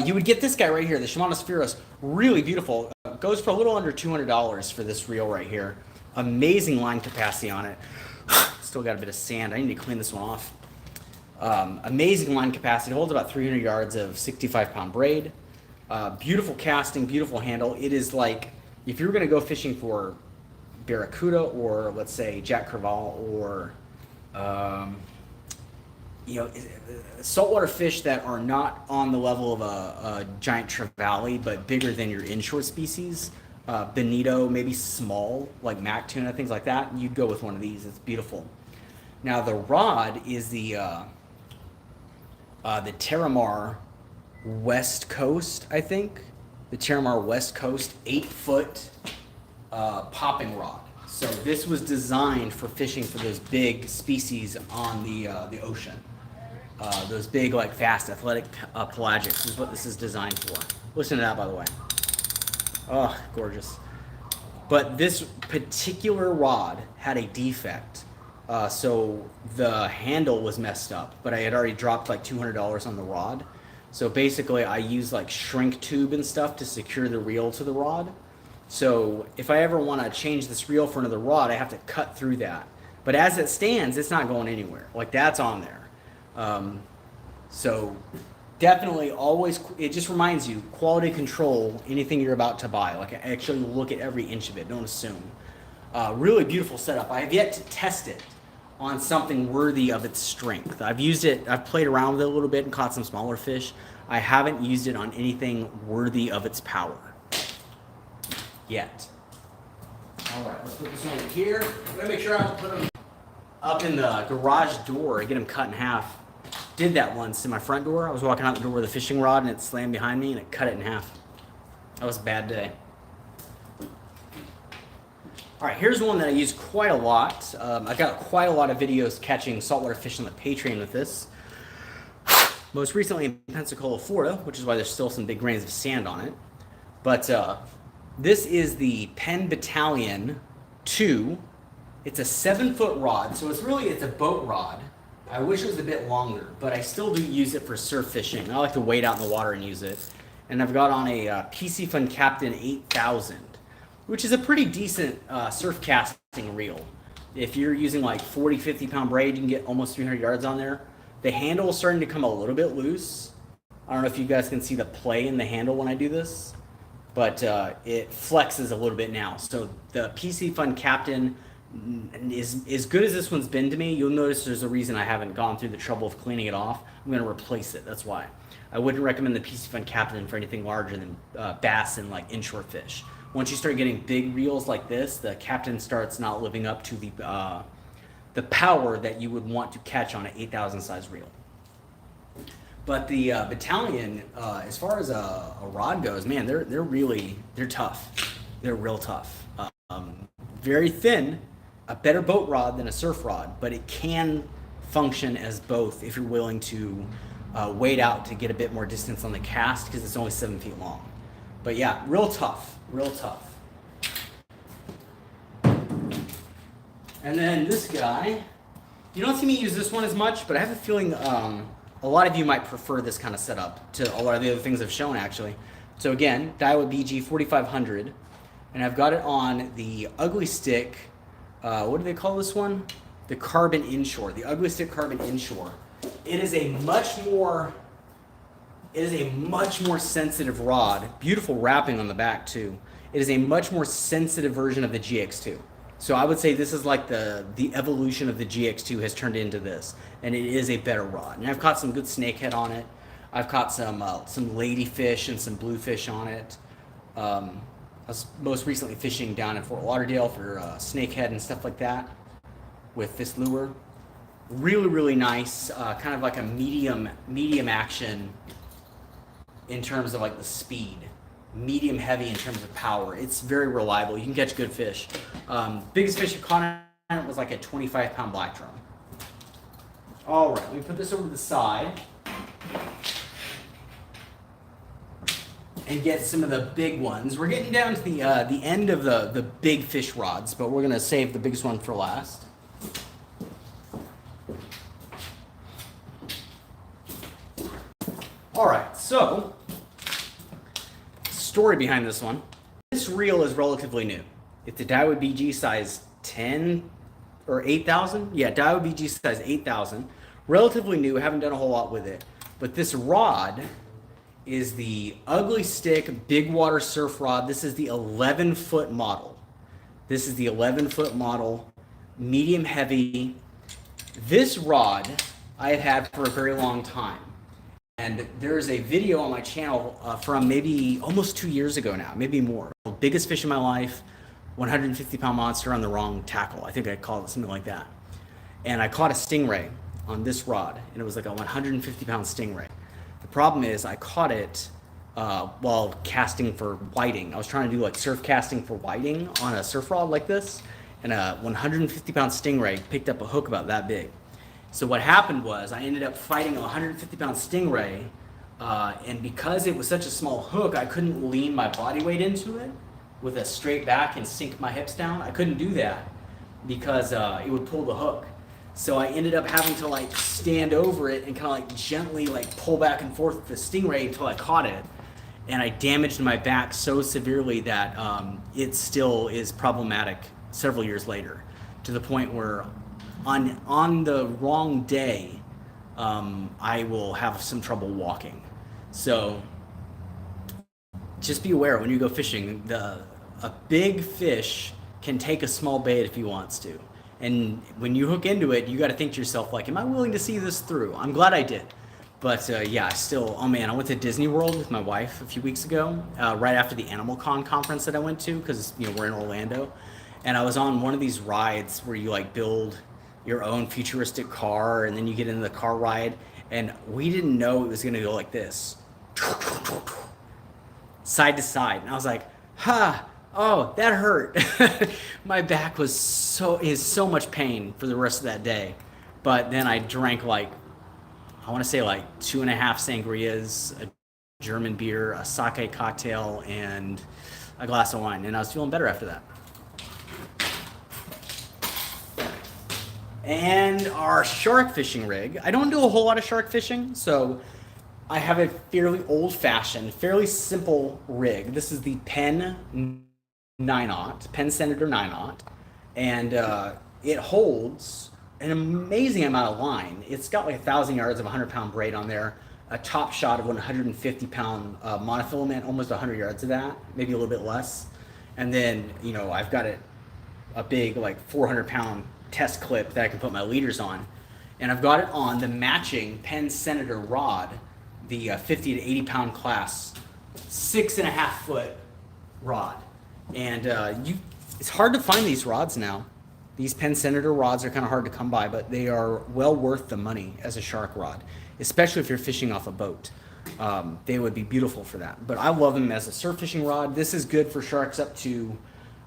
[SPEAKER 1] you would get this guy right here, the Shimano Spheros. Really beautiful. Goes for a little under $200 for this reel right here. Amazing line capacity on it. Still got a bit of sand. I need to clean this one off. Amazing line capacity. It holds about 300 yards of 65-pound braid. Beautiful casting, beautiful handle. It is like, if you're going to go fishing for barracuda or, let's say, Jack Crevalle or, saltwater fish that are not on the level of a giant trevally, but bigger than your inshore species, bonito, maybe small, like mac tuna, things like that, you'd go with one of these. It's beautiful. Now, the rod is the Terramar West Coast, I think. The Terramar West Coast 8-foot popping rod. So this was designed for fishing for those big species on the ocean. Those big, like, fast, athletic pelagics is what this is designed for. Listen to that, by the way. Oh, gorgeous. But this particular rod had a defect. So the handle was messed up, but I had already dropped like $200 on the rod. So basically I use like shrink tube and stuff to secure the reel to the rod. So if I ever want to change this reel for another rod, I have to cut through that. But as it stands, it's not going anywhere. Like, that's on there. So definitely always, it just reminds you, quality control anything you're about to buy. Like, actually look at every inch of it. Don't assume. Really beautiful setup. I have yet to test it on something worthy of its strength. I've used it, I've played around with it a little bit and caught some smaller fish. I haven't used it on anything worthy of its power yet. All right, let's put this one in here. I'm gonna make sure I don't put them up in the garage door and get them cut in half. Did that once in my front door. I was walking out the door with a fishing rod and it slammed behind me and it cut it in half. That was a bad day. All right, here's one that I use quite a lot. I got quite a lot of videos catching saltwater fish on the Patreon with this. Most recently in Pensacola, Florida, which is why there's still some big grains of sand on it. But this is the Penn Battalion 2. It's a 7-foot rod, so it's a boat rod. I wish it was a bit longer, but I still do use it for surf fishing. I like to wade out in the water and use it. And I've got on a PC Fun Captain 8000, which is a pretty decent surf casting reel. If you're using like 40, 50 pound braid, you can get almost 300 yards on there. The handle is starting to come a little bit loose. I don't know if you guys can see the play in the handle when I do this, but it flexes a little bit now. So the PC Fun Captain is as good as this one's been to me. You'll notice there's a reason I haven't gone through the trouble of cleaning it off. I'm going to replace it. That's why. I wouldn't recommend the PC Fun Captain for anything larger than bass and like inshore fish. Once you start getting big reels like this, the Captain starts not living up to the power that you would want to catch on an 8,000 size reel. But the Battalion, as far as a rod goes, man, they're tough. They're real tough. Very thin, a better boat rod than a surf rod, but it can function as both if you're willing to wade out to get a bit more distance on the cast, because it's only 7 feet long. But yeah, real tough, real tough. And then this guy, you don't see me use this one as much, but I have a feeling a lot of you might prefer this kind of setup to a lot of the other things I've shown actually. So again, Daiwa BG 4500, and I've got it on the Ugly Stick, what do they call this one? The Carbon Inshore, the Ugly Stick Carbon Inshore. It is a much more sensitive rod. Beautiful wrapping on the back too. It is a much more sensitive version of the GX2. So I would say this is like the evolution of the GX2 has turned into this, and it is a better rod. And I've caught some good snakehead on it. I've caught some ladyfish and some bluefish on it. I was most recently fishing down in Fort Lauderdale for snakehead and stuff like that with this lure. Really, really nice, kind of like a medium action in terms of like the speed. Medium heavy in terms of power. It's very reliable. You can catch good fish. Biggest fish I caught on it was like a 25-pound black drum. All right, let me put this over to the side and get some of the big ones. We're getting down to the end of the big fish rods, but we're gonna save the biggest one for last. All right, so story behind this one. This reel is relatively new. It's a Daiwa BG size 10 or 8,000. Yeah, Daiwa BG size 8,000. Relatively new, haven't done a whole lot with it. But this rod is the Ugly Stick Big Water Surf Rod. This is the 11-foot model. This is the 11-foot model, medium heavy. This rod I have had for a very long time. And there's a video on my channel from maybe almost 2 years ago now, maybe more. Biggest fish in my life, 150-pound monster on the wrong tackle. I think I called it something like that. And I caught a stingray on this rod, and it was like a 150-pound stingray. The problem is I caught it while casting for whiting. I was trying to do like surf casting for whiting on a surf rod like this, and a 150-pound stingray picked up a hook about that big. So what happened was I ended up fighting a 150-pound stingray, and because it was such a small hook, I couldn't lean my body weight into it with a straight back and sink my hips down. I couldn't do that because it would pull the hook. So I ended up having to like stand over it and kind of like gently like pull back and forth with the stingray until I caught it. And I damaged my back so severely that it still is problematic several years later, to the point where on the wrong day, I will have some trouble walking. So just be aware when you go fishing, a big fish can take a small bait if he wants to. And when you hook into it, you got to think to yourself, like, am I willing to see this through? I'm glad I did. But yeah, still, oh man, I went to Disney World with my wife a few weeks ago, right after the Animal Con conference that I went to, because we're in Orlando. And I was on one of these rides where you like build your own futuristic car, and then you get into the car ride, and we didn't know it was gonna go like this, side to side. And I was like,
[SPEAKER 2] Oh, that hurt. My back was so much pain for the rest of that day. But then I drank like, I want to say like 2.5 sangrias, a German beer, a sake cocktail, and a glass of wine, and I was feeling better after that. And our shark fishing rig. I don't do a whole lot of shark fishing, so I have a fairly old-fashioned, fairly simple rig. This is the Penn 9/0, Penn Senator 9/0, and it holds an amazing amount of line. It's got like 1,000 yards of 100-pound braid on there, a top shot of 150-pound monofilament, almost 100 yards of that, maybe a little bit less. And then, you know, I've got a big like 400-pound test clip that I can put my leaders on. And I've got it on the matching Penn Senator rod, the 50 to 80-pound class, 6.5-foot rod. And it's hard to find these rods now. These Penn Senator rods are kind of hard to come by, but they are well worth the money as a shark rod, especially if you're fishing off a boat. They would be beautiful for that. But I love them as a surf fishing rod. This is good for sharks up to,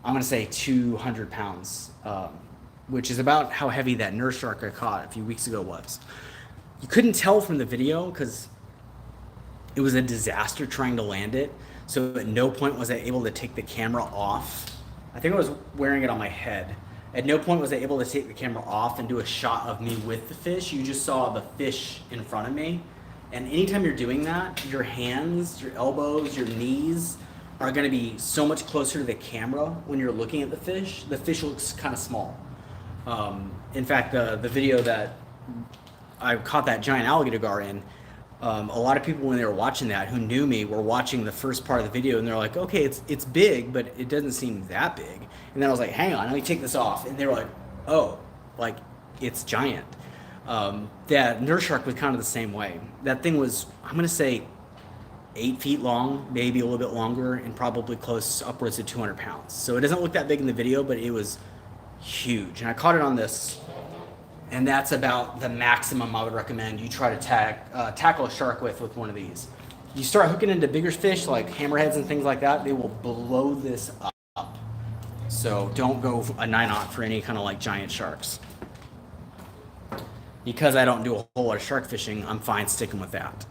[SPEAKER 2] I'm going to say 200 pounds, which is about how heavy that nurse shark I caught a few weeks ago was. You couldn't tell from the video because it was a disaster trying to land it. So at no point was I able to take the camera off. I think I was wearing it on my head. At no point was I able to take the camera off and do a shot of me with the fish. You just saw the fish in front of me. And anytime you're doing that, your hands, your elbows, your knees are going to be so much closer to the camera when you're looking at the fish. The fish looks kind of small. In fact, the video that I caught that giant alligator gar in, a lot of people when they were watching that who knew me were watching the first part of the video and they're like, okay, it's big, but it doesn't seem that big. And then I was like, hang on, let me take this off. And they were like, oh, like it's giant. That nurse shark was kind of the same way. That thing was, I'm going to say 8 feet long, maybe a little bit longer, and probably close upwards to 200 pounds. So it doesn't look that big in the video, but it was huge. And I caught it on this. And that's about the maximum I would recommend you try to tackle a shark with one of these. You start hooking into bigger fish like hammerheads and things like that, they will blow this up. So don't go a 9/0 for any kind of like giant sharks. Because I don't do a whole lot of shark fishing, I'm fine sticking with that.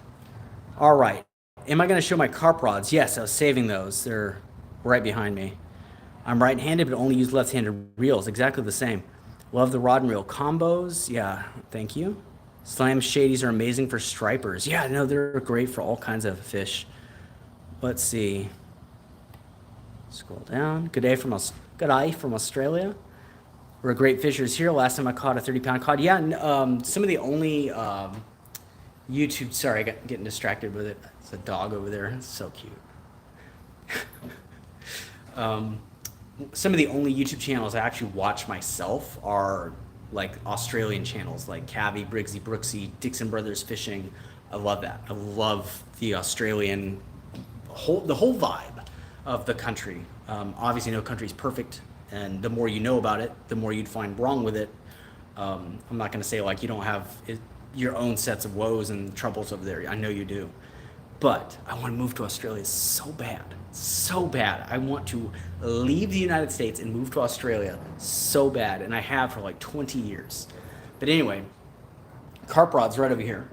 [SPEAKER 2] All right. Am I going to show my carp rods? Yes, I was saving those. They're right behind me. I'm right-handed, but only use left-handed reels. Exactly the same. Love the rod and reel combos. Yeah, thank you. Slam shadies are amazing for stripers. Yeah, no, they're great for all kinds of fish. Let's see. Scroll down. Good day from Australia. We're great fishers here. Last time I caught a 30-pound cod. Yeah, some of the only YouTube. Sorry, I got getting distracted with it. It's a dog over there. It's so cute. Some of the only YouTube channels I actually watch myself are like Australian channels like Cavi, Briggsy, Brooksy, Dixon Brothers Fishing. I love that. I love the Australian the whole vibe of the country. Obviously, no country's perfect, and the more you know about it, the more you'd find wrong with it. I'm not going to say like you don't have your own sets of woes and troubles over there. I know you do. But I want to move to Australia so bad. So bad. I want to leave the United States and move to Australia so bad. And I have for like 20 years. But anyway, carp rods right over here.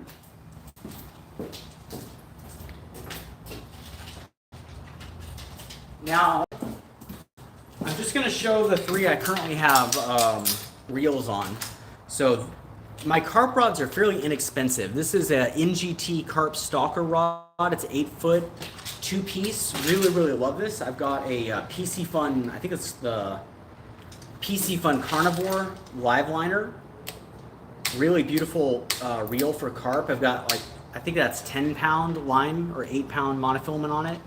[SPEAKER 2] Now, I'm just going to show the three I currently have reels on. So my carp rods are fairly inexpensive. This is a NGT Carp Stalker rod. It's 8 foot, 2-piece. Really, really love this. I've got a PC Fun, I think it's the PC Fun Carnivore live liner. Really beautiful reel for carp. I've got like, I think that's 10-pound line or 8-pound monofilament on it.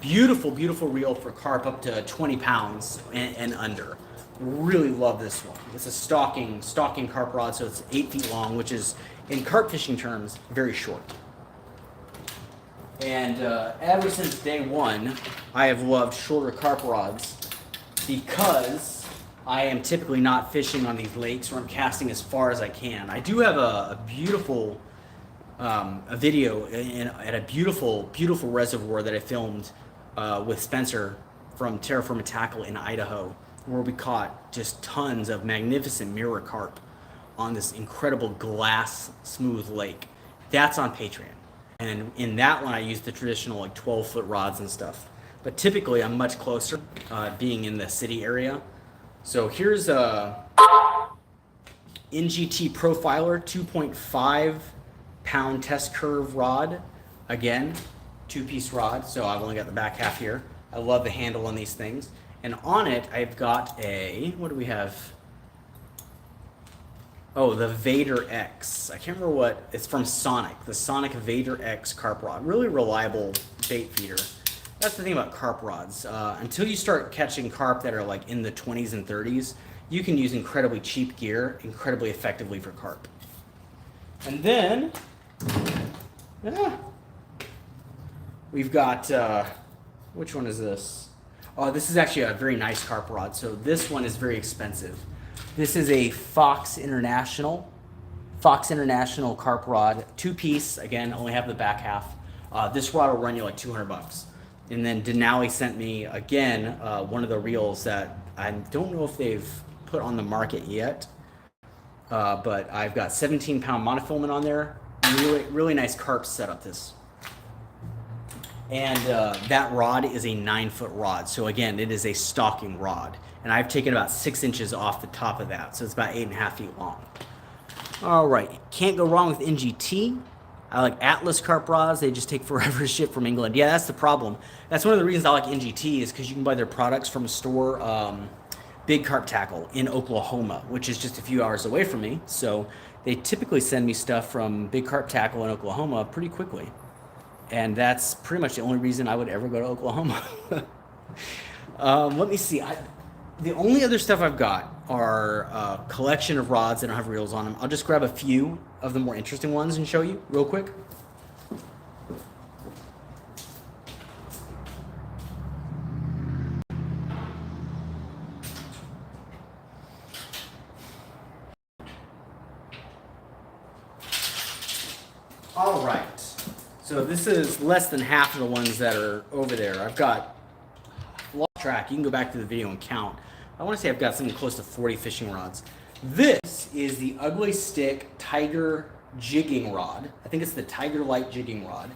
[SPEAKER 2] Beautiful, beautiful reel for carp up to 20 pounds and under. Really love this one. It's a stalking carp rod, so it's 8 feet long, which is, in carp fishing terms, very short. And ever since day one, I have loved shorter carp rods because I am typically not fishing on these lakes where I'm casting as far as I can. I do have a beautiful a video at a beautiful, beautiful reservoir that I filmed with Spencer from Terraforma Tackle in Idaho, where we caught just tons of magnificent mirror carp on this incredible glass smooth lake. That's on Patreon. And in that one, I use the traditional like 12-foot rods and stuff. But typically, I'm much closer, being in the city area. So here's a NGT Profiler 2.5 pound test curve rod. Again, 2-piece rod. So I've only got the back half here. I love the handle on these things. And on it, I've got a, what do we have? Oh, the Vader X. I can't remember what, it's from Sonic. The Sonic Vader X carp rod. Really reliable bait feeder. That's the thing about carp rods. Until you start catching carp that are like in the 20s and 30s, you can use incredibly cheap gear incredibly effectively for carp. And then, we've got, which one is this? Oh, this is actually a very nice carp rod. So this one is very expensive. This is a Fox International carp rod, 2-piece. Again, only have the back half. This rod will run you like $200. And then Denali sent me again one of the reels that I don't know if they've put on the market yet, but I've got 17-pound monofilament on there. Really nice carp setup. This. And that rod is a 9-foot rod. So again, it is a stalking rod. And I've taken about 6 inches off the top of that. So it's about 8.5 feet long. All right, can't go wrong with NGT. I like Atlas carp rods. They just take forever to ship from England. Yeah, that's the problem. That's one of the reasons I like NGT is because you can buy their products from a store, Big Carp Tackle in Oklahoma, which is just a few hours away from me. So they typically send me stuff from Big Carp Tackle in Oklahoma pretty quickly. And that's pretty much the only reason I would ever go to Oklahoma. Let me see. The only other stuff I've got are a collection of rods that don't have reels on them. I'll just grab a few of the more interesting ones and show you real quick. All right. So this is less than half of the ones that are over there. I've got lost track. You can go back to the video and count. I want to say I've got something close to 40 fishing rods. This is the Ugly Stick Tiger jigging rod. I think it's the Tiger Light jigging rod.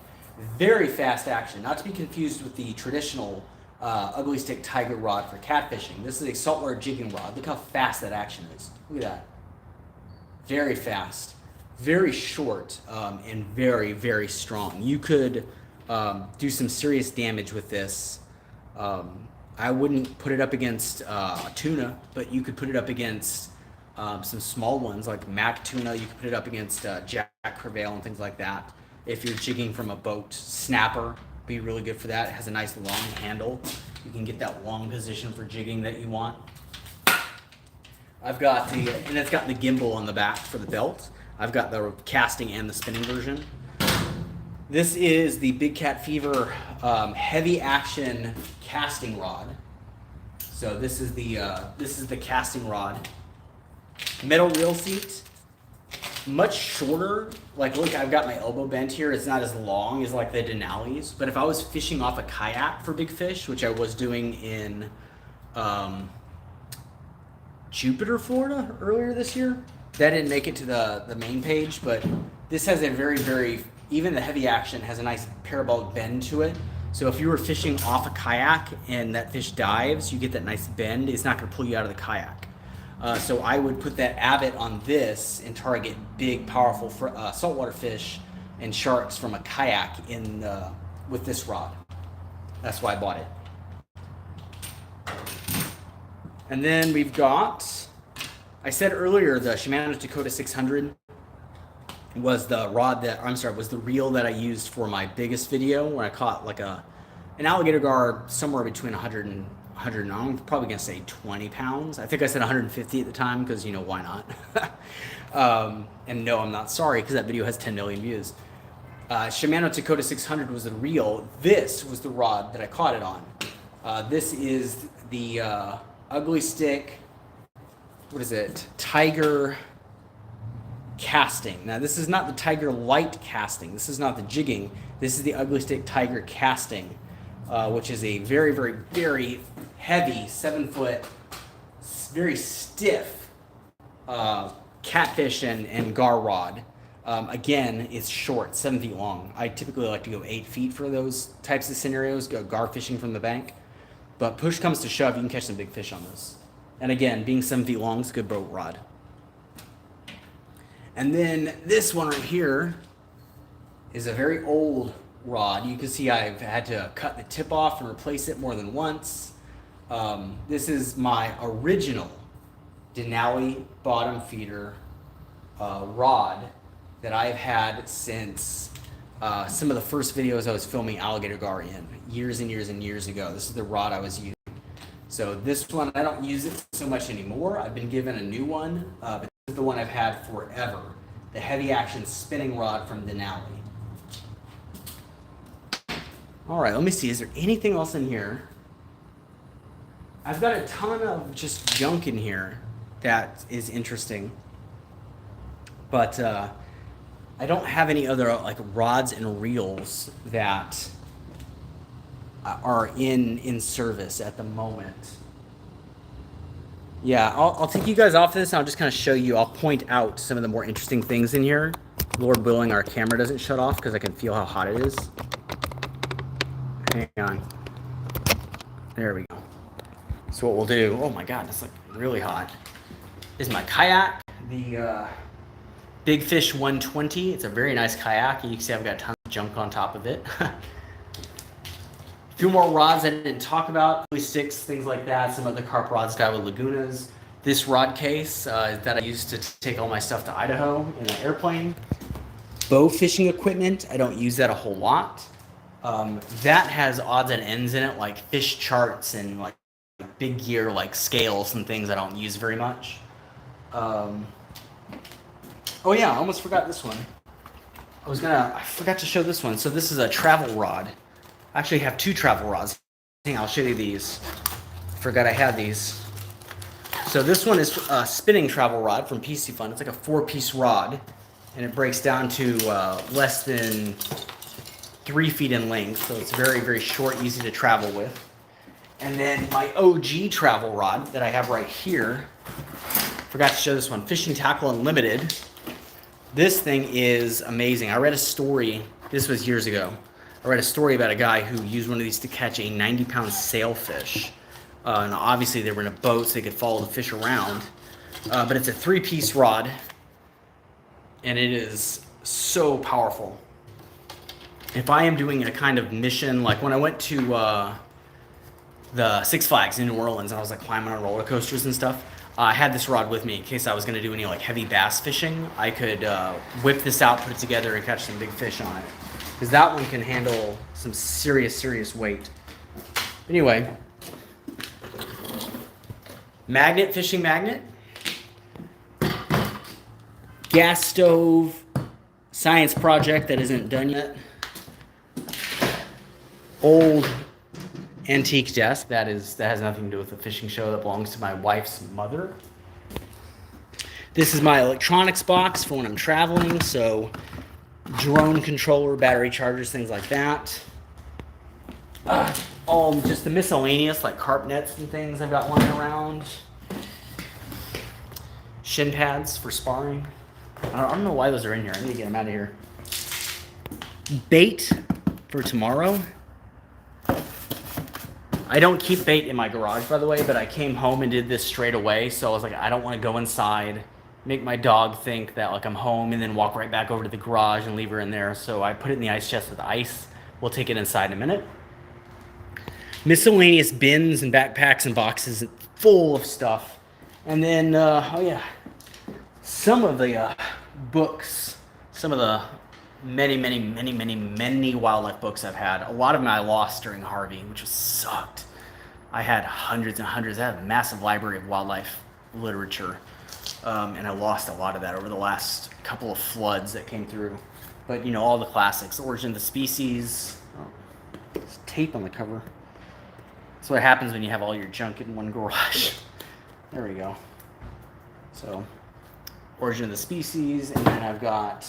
[SPEAKER 2] Very fast action, not to be confused with the traditional Ugly Stick Tiger rod for catfishing. This is a saltwater jigging rod. Look how fast that action is. Look at that. Very fast, very short, and very, very strong. You could do some serious damage with this. I wouldn't put it up against tuna, but you could put it up against some small ones like Mac tuna. You could put it up against Jack Crevalle and things like that. If you're jigging from a boat, snapper be really good for that. It has a nice long handle. You can get that long position for jigging that you want. I've got the, and it's got the gimbal on the back for the belt. I've got the casting and the spinning version. This is the Big Cat Fever heavy action casting rod. So this is the casting rod. Metal reel seat, much shorter. Like look, I've got my elbow bent here. It's not as long as like the Denali's, but if I was fishing off a kayak for big fish, which I was doing in Jupiter, Florida earlier this year, that didn't make it to the main page, but this has a very, very, even the heavy action has a nice parabolic bend to it. So if you were fishing off a kayak and that fish dives, you get that nice bend. It's not going to pull you out of the kayak. So I would put that abbot on this and target big, powerful saltwater fish and sharks from a kayak with this rod. That's why I bought it. And then we've got, I said earlier, the Shimano Dakota 600 was the rod that, was the reel that I used for my biggest video when I caught like an alligator gar somewhere between 100 and I'm probably gonna say 20 pounds. I think I said 150 at the time because, you know, why not? And no, I'm not sorry because that video has 10 million views. Shimano Dakota 600 was the reel. This was the rod that I caught it on. This is the Ugly Stick, what is it? Tiger casting. Now this is not the Tiger Light casting. This is not the jigging. This is the Ugly Stick Tiger casting. which is a very, very, very heavy 7-foot, very stiff catfish and gar rod. Again, it's short, 7 feet long. I typically like to go 8 feet for those types of scenarios, go gar fishing from the bank. But push comes to shove, you can catch some big fish on this. And again, being 7 feet long, it's a good boat rod. And then this one right here is a very old rod. You can see I've had to cut the tip off and replace it more than once. This is my original Denali bottom feeder rod that I've had since some of the first videos I was filming alligator gar in years and years and years ago. This is the rod I was using. So this one, I don't use it so much anymore. I've been given a new one, but this is the one I've had forever. The heavy action spinning rod from Denali. All right, let me see. Is there anything else in here? I've got a ton of just junk in here that is interesting. But I don't have any other like rods and reels that are in service at the moment. Yeah, I'll take you guys off this and I'll just kind of show you. I'll point out some of the more interesting things in here. Lord willing, our camera doesn't shut off because I can feel how hot it is. Hang on. There we go. So what we'll do, oh my God, it's like really hot, is my kayak, the Big Fish 120. It's a very nice kayak. You can see I've got tons of junk on top of it. A few more rods I didn't talk about, sticks, things like that. Some of the carp rods got with Lagunas. This rod case that I used to take all my stuff to Idaho in an airplane. Bow fishing equipment, I don't use that a whole lot. That has odds and ends in it, like fish charts and like big gear like scales and things I don't use very much. Oh yeah, I almost forgot this one. I forgot to show this one. So this is a travel rod. I actually have 2 travel rods. I'll show you these. Forgot I had these. So this one is a spinning travel rod from PC Fun. It's like a 4-piece rod, and it breaks down to less than 3 feet in length. So it's very, very short, easy to travel with. And then my OG travel rod that I have right here. Forgot to show this one. Fishing Tackle Unlimited. This thing is amazing. I read a story, this was years ago. I read a story about a guy who used one of these to catch a 90-pound sailfish. And obviously they were in a boat so they could follow the fish around. But it's a 3-piece rod. And it is so powerful. If I am doing a kind of mission, like when I went to the Six Flags in New Orleans, and I was like climbing on roller coasters and stuff, I had this rod with me in case I was going to do any like heavy bass fishing. I could whip this out, put it together, and catch some big fish on it. Because that one can handle some serious weight. Anyway, magnet, fishing magnet, gas stove, science project that isn't done yet, old antique desk that has nothing to do with the fishing show, that belongs to my wife's mother. This is my electronics box for when I'm traveling, so drone controller, battery chargers, things like that. All just the miscellaneous, like carp nets and things I've got lying around. Shin pads for sparring. I don't know why those are in here. I need to get them out of here. Bait for tomorrow. I don't keep bait in my garage, by the way, but I came home and did this straight away. So I was like, I don't want to go inside, make my dog think that like I'm home, and then walk right back over to the garage and leave her in there. So I put it in the ice chest with ice. We'll take it inside in a minute. Miscellaneous bins and backpacks and boxes full of stuff. And then, oh yeah, some of the books, some of the many wildlife books I've had. A lot of them I lost during Harvey, which was sucked. I had hundreds and hundreds. I had a massive library of wildlife literature, and I lost a lot of that over the last couple of floods that came through. But you know, all the classics, Origin of the Species. Oh, there's tape on the cover. That's what happens when you have all your junk in one garage. There we go. So, Origin of the Species, and then I've got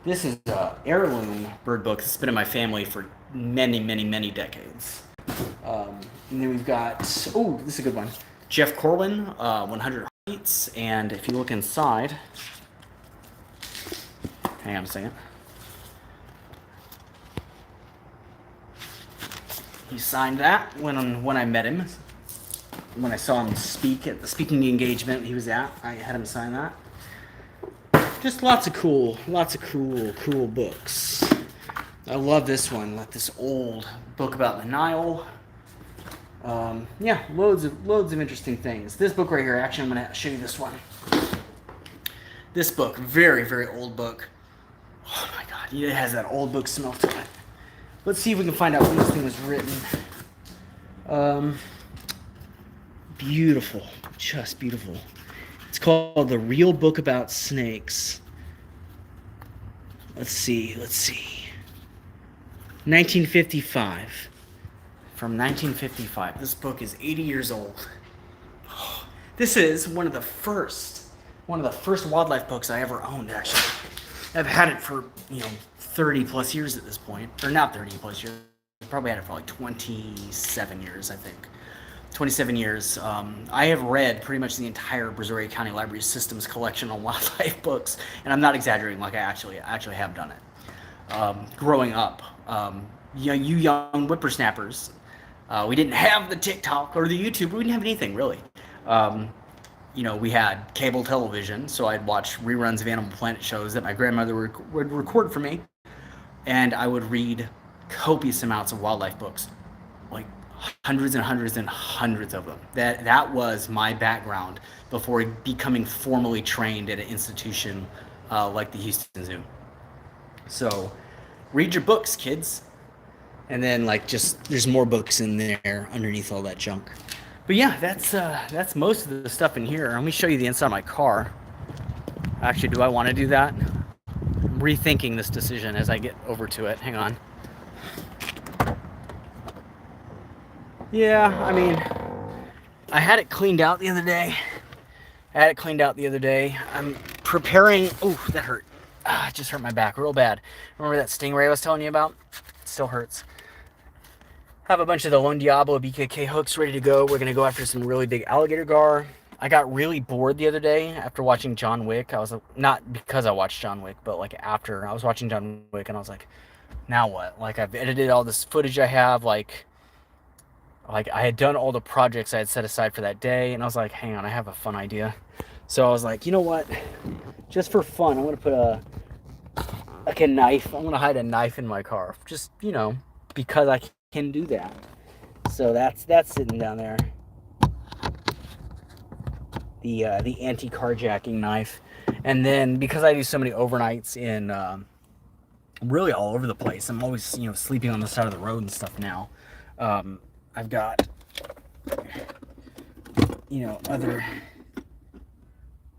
[SPEAKER 2] this is an heirloom bird book. It's been in my family for many decades. And then we've got, oh, this is a good one. Jeff Corwin, 100 Heartbeats. And if you look inside, hang on a second. He signed that when I met him. When I saw him speak at the speaking engagement he was at, I had him sign that. Just lots of cool books. I love this one, like this old book about the Nile. Yeah, loads of interesting things. This book right here, actually, I'm going to show you this one. This book, very old book. Oh my God, it has that old book smell to it. Let's see if we can find out when this thing was written. Beautiful, just beautiful. It's called The Real Book About Snakes. Let's see. 1955. From 1955. This book is 80 years old. This is one of the first wildlife books I ever owned, actually. I've had it for, 30 plus years at this point. Or not 30 plus years. I probably had it for like 27 years, I think. 27 years. I have read pretty much the entire Brazoria County Library System's collection on wildlife books, and I'm not exaggerating. Like I actually have done it. Growing up, you young whippersnappers, we didn't have the TikTok or the YouTube. We didn't have anything really. We had cable television, so I'd watch reruns of Animal Planet shows that my grandmother would record for me, and I would read copious amounts of wildlife books, like hundreds and hundreds and hundreds of them. That was my background before becoming formally trained at an institution like the Houston Zoo. So read your books, kids. And then there's more books in there underneath all that junk. But yeah, that's most of the stuff in here. Let me show you the inside of my car. Actually, do I want to do that? I'm rethinking this decision as I get over to it. Hang on. Yeah, I mean, I had it cleaned out the other day. I'm preparing. Oh, that hurt. It just hurt my back real bad. Remember that stingray I was telling you about? It still hurts. Have a bunch of the Lone Diablo BKK hooks ready to go. We're going to go after some really big alligator gar. I got really bored the other day after watching John Wick. I was not because I watched John Wick, but after I was watching John Wick, and I was like, now what? I've edited all this footage I have. I had done all the projects I had set aside for that day, and I was like, hang on, I have a fun idea. So I was like, you know what? Just for fun, I'm going to put a knife. I'm going to hide a knife in my car. Just, because I can do that. So that's sitting down there. The anti-carjacking knife. And then because I do so many overnights in really all over the place, I'm always, sleeping on the side of the road and stuff now. I've got,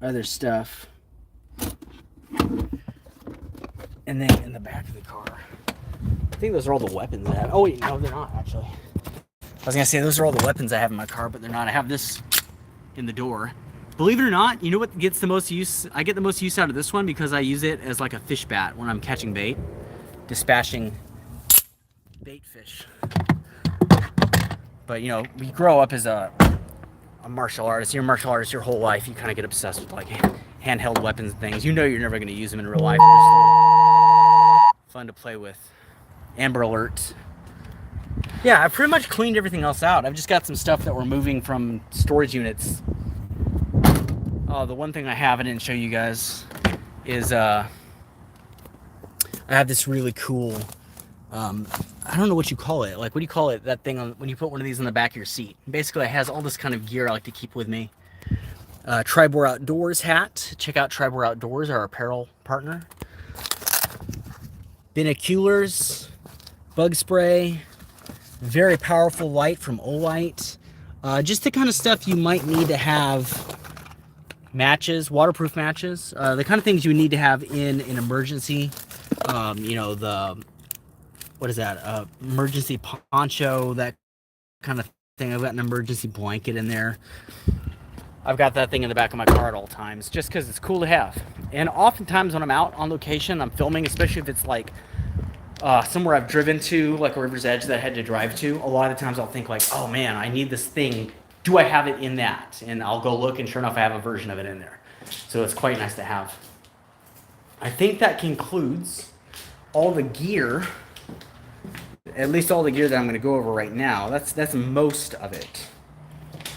[SPEAKER 2] other stuff. And then in the back of the car, I think those are all the weapons I have. Oh wait, no, they're not actually. I was gonna say those are all the weapons I have in my car, but they're not. I have this in the door. Believe it or not, you know what gets the most use? I get the most use out of this one because I use it as like a fish bat when I'm catching bait, dispatching bait fish. But we grow up as a martial artist. You're a martial artist your whole life. You kind of get obsessed with handheld weapons and things. You're never going to use them in real life. They're still fun to play with. Amber Alert. Yeah, I pretty much cleaned everything else out. I've just got some stuff that we're moving from storage units. Oh, the one thing I have I didn't show you guys is I have this really cool, I don't know what you call it. What do you call it? That thing when you put one of these on the back of your seat. Basically, it has all this kind of gear I like to keep with me. Tribor Outdoors hat. Check out Tribor Outdoors, our apparel partner. Binoculars, bug spray, very powerful light from Olight. Just the kind of stuff you might need to have. Matches, waterproof matches, the kind of things you need to have in an emergency. What is that? Emergency poncho, that kind of thing. I've got an emergency blanket in there. I've got that thing in the back of my car at all times, just because it's cool to have. And oftentimes when I'm out on location, I'm filming, especially if it's somewhere I've driven to, like a river's edge that I had to drive to, a lot of times I'll think like, oh man, I need this thing. Do I have it in that? And I'll go look, and sure enough, I have a version of it in there. So it's quite nice to have. I think that concludes all the gear, at least all the gear that I'm going to go over right now. That's most of it.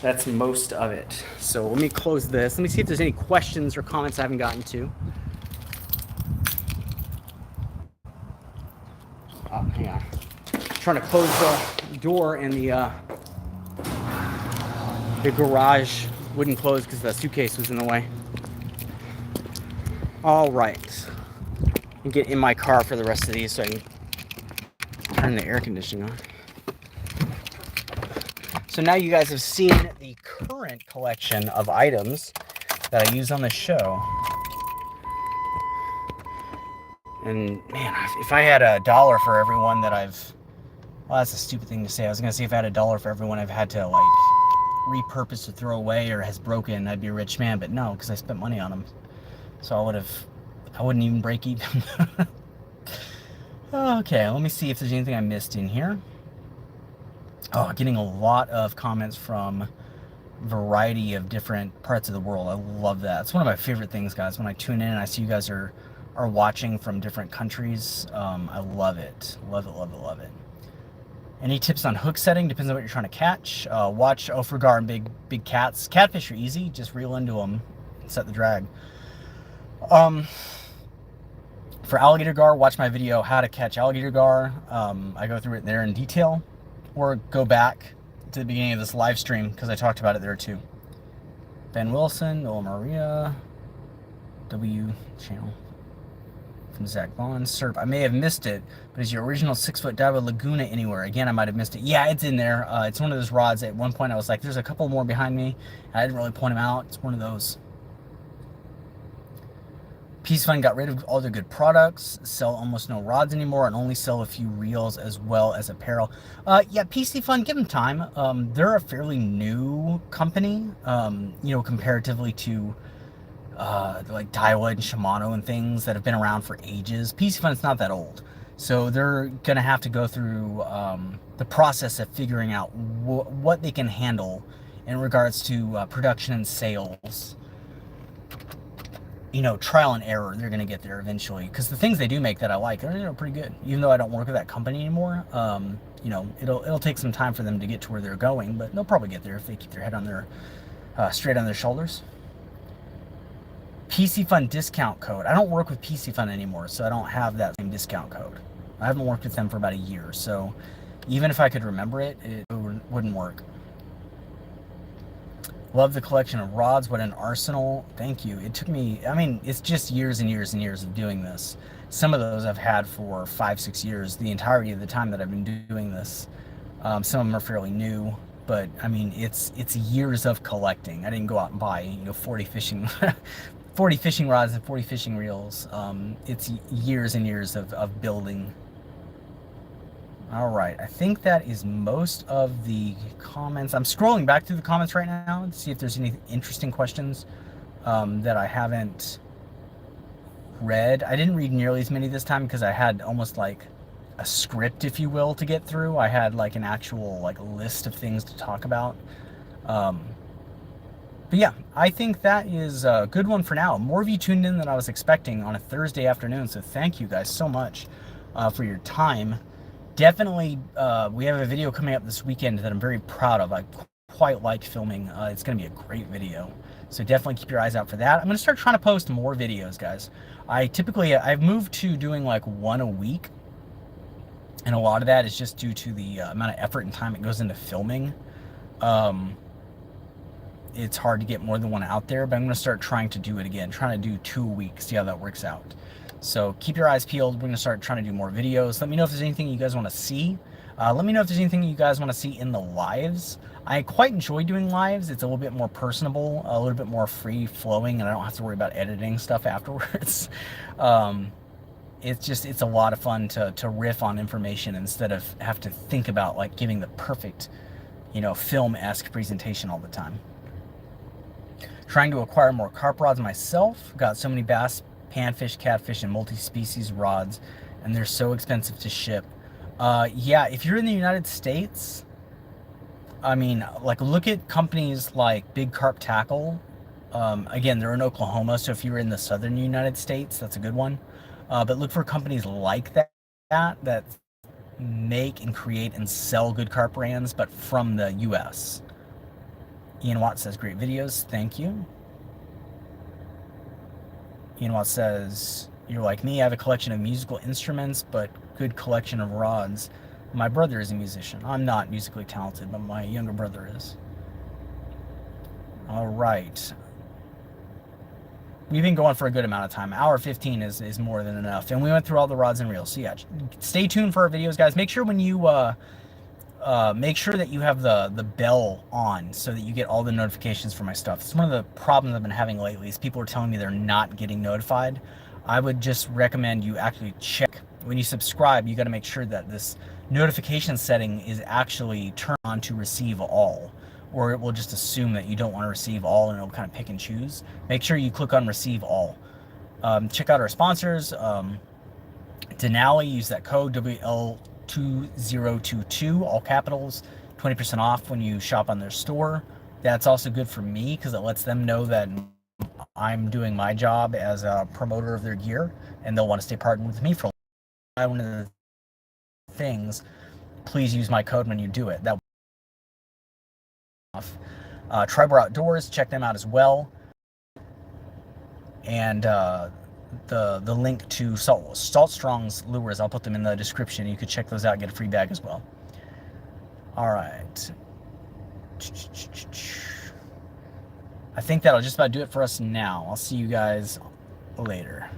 [SPEAKER 2] That's most of it. So let me close this. Let me see if there's any questions or comments I haven't gotten to. Oh, hang on. Trying to close the door, and the garage wouldn't close because the suitcase was in the way. All right. And get in my car for the rest of these so I can turn the air conditioning on. So now you guys have seen the current collection of items that I use on the show. And man, if I had $1 for everyone that I've... Well, that's a stupid thing to say. I was going to say if I had $1 for everyone I've had to, like, repurpose or throw away or has broken, I'd be a rich man. But no, because I spent money on them. So I wouldn't even break even. Okay, let me see if there's anything I missed in here. Oh, getting a lot of comments from a variety of different parts of the world. I love that. It's one of my favorite things, guys. When I tune in and I see you guys are watching from different countries, I love it. Love it, love it, love it. Any tips on hook setting? Depends on what you're trying to catch. Watch for gar and big cats. Catfish are easy. Just reel into them and set the drag. For alligator gar, watch my video, How to Catch Alligator Gar. I go through it there in detail. Or go back to the beginning of this live stream, because I talked about it there too. Ben Wilson, Nola Maria, W channel. From Zach Vaughn. Serp, I may have missed it, but is your original 6-foot diver Laguna anywhere? Again, I might have missed it. Yeah, it's in there. It's one of those rods. At one point I was like, there's a couple more behind me. I didn't really point them out. It's one of those. Peace Fund got rid of all their good products, sell almost no rods anymore, and only sell a few reels as well as apparel. Yeah, PC Fund, give them time. They're a fairly new company, you know, comparatively to like Daiwa and Shimano and things that have been around for ages. PC Fund's not that old, so they're gonna have to go through the process of figuring out what they can handle in regards to production and sales. You know, trial and error, they're going to get there eventually. Because the things they do make that I like, they're pretty good. Even though I don't work with that company anymore, you know, it'll take some time for them to get to where they're going, but they'll probably get there if they keep their head on their, straight on their shoulders. PC Fund discount code. I don't work with PC Fund anymore, so I don't have that same discount code. I haven't worked with them for about a year, so even if I could remember it, it wouldn't work. Love the collection of rods. What an arsenal. Thank you. It took me, I mean, it's just years and years and years of doing this. Some of those I've had for 5-6 years, the entirety of the time that I've been doing this. Some of them are fairly new, but I mean, it's years of collecting. I didn't go out and buy, you know, 40 fishing 40 fishing rods and 40 fishing reels. It's years and years of building. All right, I think that is most of the comments. I'm scrolling back through the comments right now to see if there's any interesting questions that I haven't read. I didn't read nearly as many this time because I had almost like a script, if you will, to get through. I had like an actual like list of things to talk about. But yeah, I think that is a good one for now. More of you tuned in than I was expecting on a Thursday afternoon, so thank you guys so much for your time. Definitely, we have a video coming up this weekend that I'm very proud of. I quite like filming. It's going to be a great video. So definitely keep your eyes out for that. I'm going to start trying to post more videos, guys. I've moved to doing like one a week. And a lot of that is just due to the amount of effort and time it goes into filming. It's hard to get more than one out there, but I'm going to start trying to do it again. Trying to do 2 a week, see how that works out. So keep your eyes peeled. We're going to start trying to do more videos. Let me know if there's anything you guys want to see. Let me know if there's anything you guys want to see in the lives. I quite enjoy doing lives. It's a little bit more personable, a little bit more free-flowing, and I don't have to worry about editing stuff afterwards. It's a lot of fun to riff on information instead of have to think about like giving the perfect, you know, film-esque presentation all the time. Trying to acquire more carp rods myself. Got so many bass, panfish, catfish, and multi-species rods
[SPEAKER 3] and they're so expensive to ship. Yeah, if you're in the United States, I mean, like, look at companies like Big Carp Tackle. Again, they're in Oklahoma, so if you're in the southern United States, that's a good one. But look for companies like that make and create and sell good carp brands, but from the U.S. Ian Watt says, great videos. Thank you. Ian Watt says, you're like me. I have a collection of musical instruments, but good collection of rods. My brother is a musician. I'm not musically talented, but my younger brother is. All right. We've been going for a good amount of time. Hour 15 is more than enough. And we went through all the rods and reels. So yeah, stay tuned for our videos, guys. Make sure when you make sure that you have the bell on so that you get all the notifications for my stuff. It's one of the problems I've been having lately is people are telling me they're not getting notified. I would just recommend you actually check. When you subscribe, you got to make sure that this notification setting is actually turned on to receive all, or it will just assume that you don't want to receive all and it'll kind of pick and choose. Make sure you click on receive all. Check out our sponsors. Denali, use that code WL2022, all capitals, 20% off when you shop on their store. That's also good for me because it lets them know that I'm doing my job as a promoter of their gear, and they'll want to stay partnered with me for a while. One of the things, please use my code when you do it. That off. Tribal Outdoors, check them out as well. And the link to Salt Strong's lures, I'll put them in the description. You could check those out and get a free bag as well. All right. I think that'll just about do it for us now. I'll see you guys later.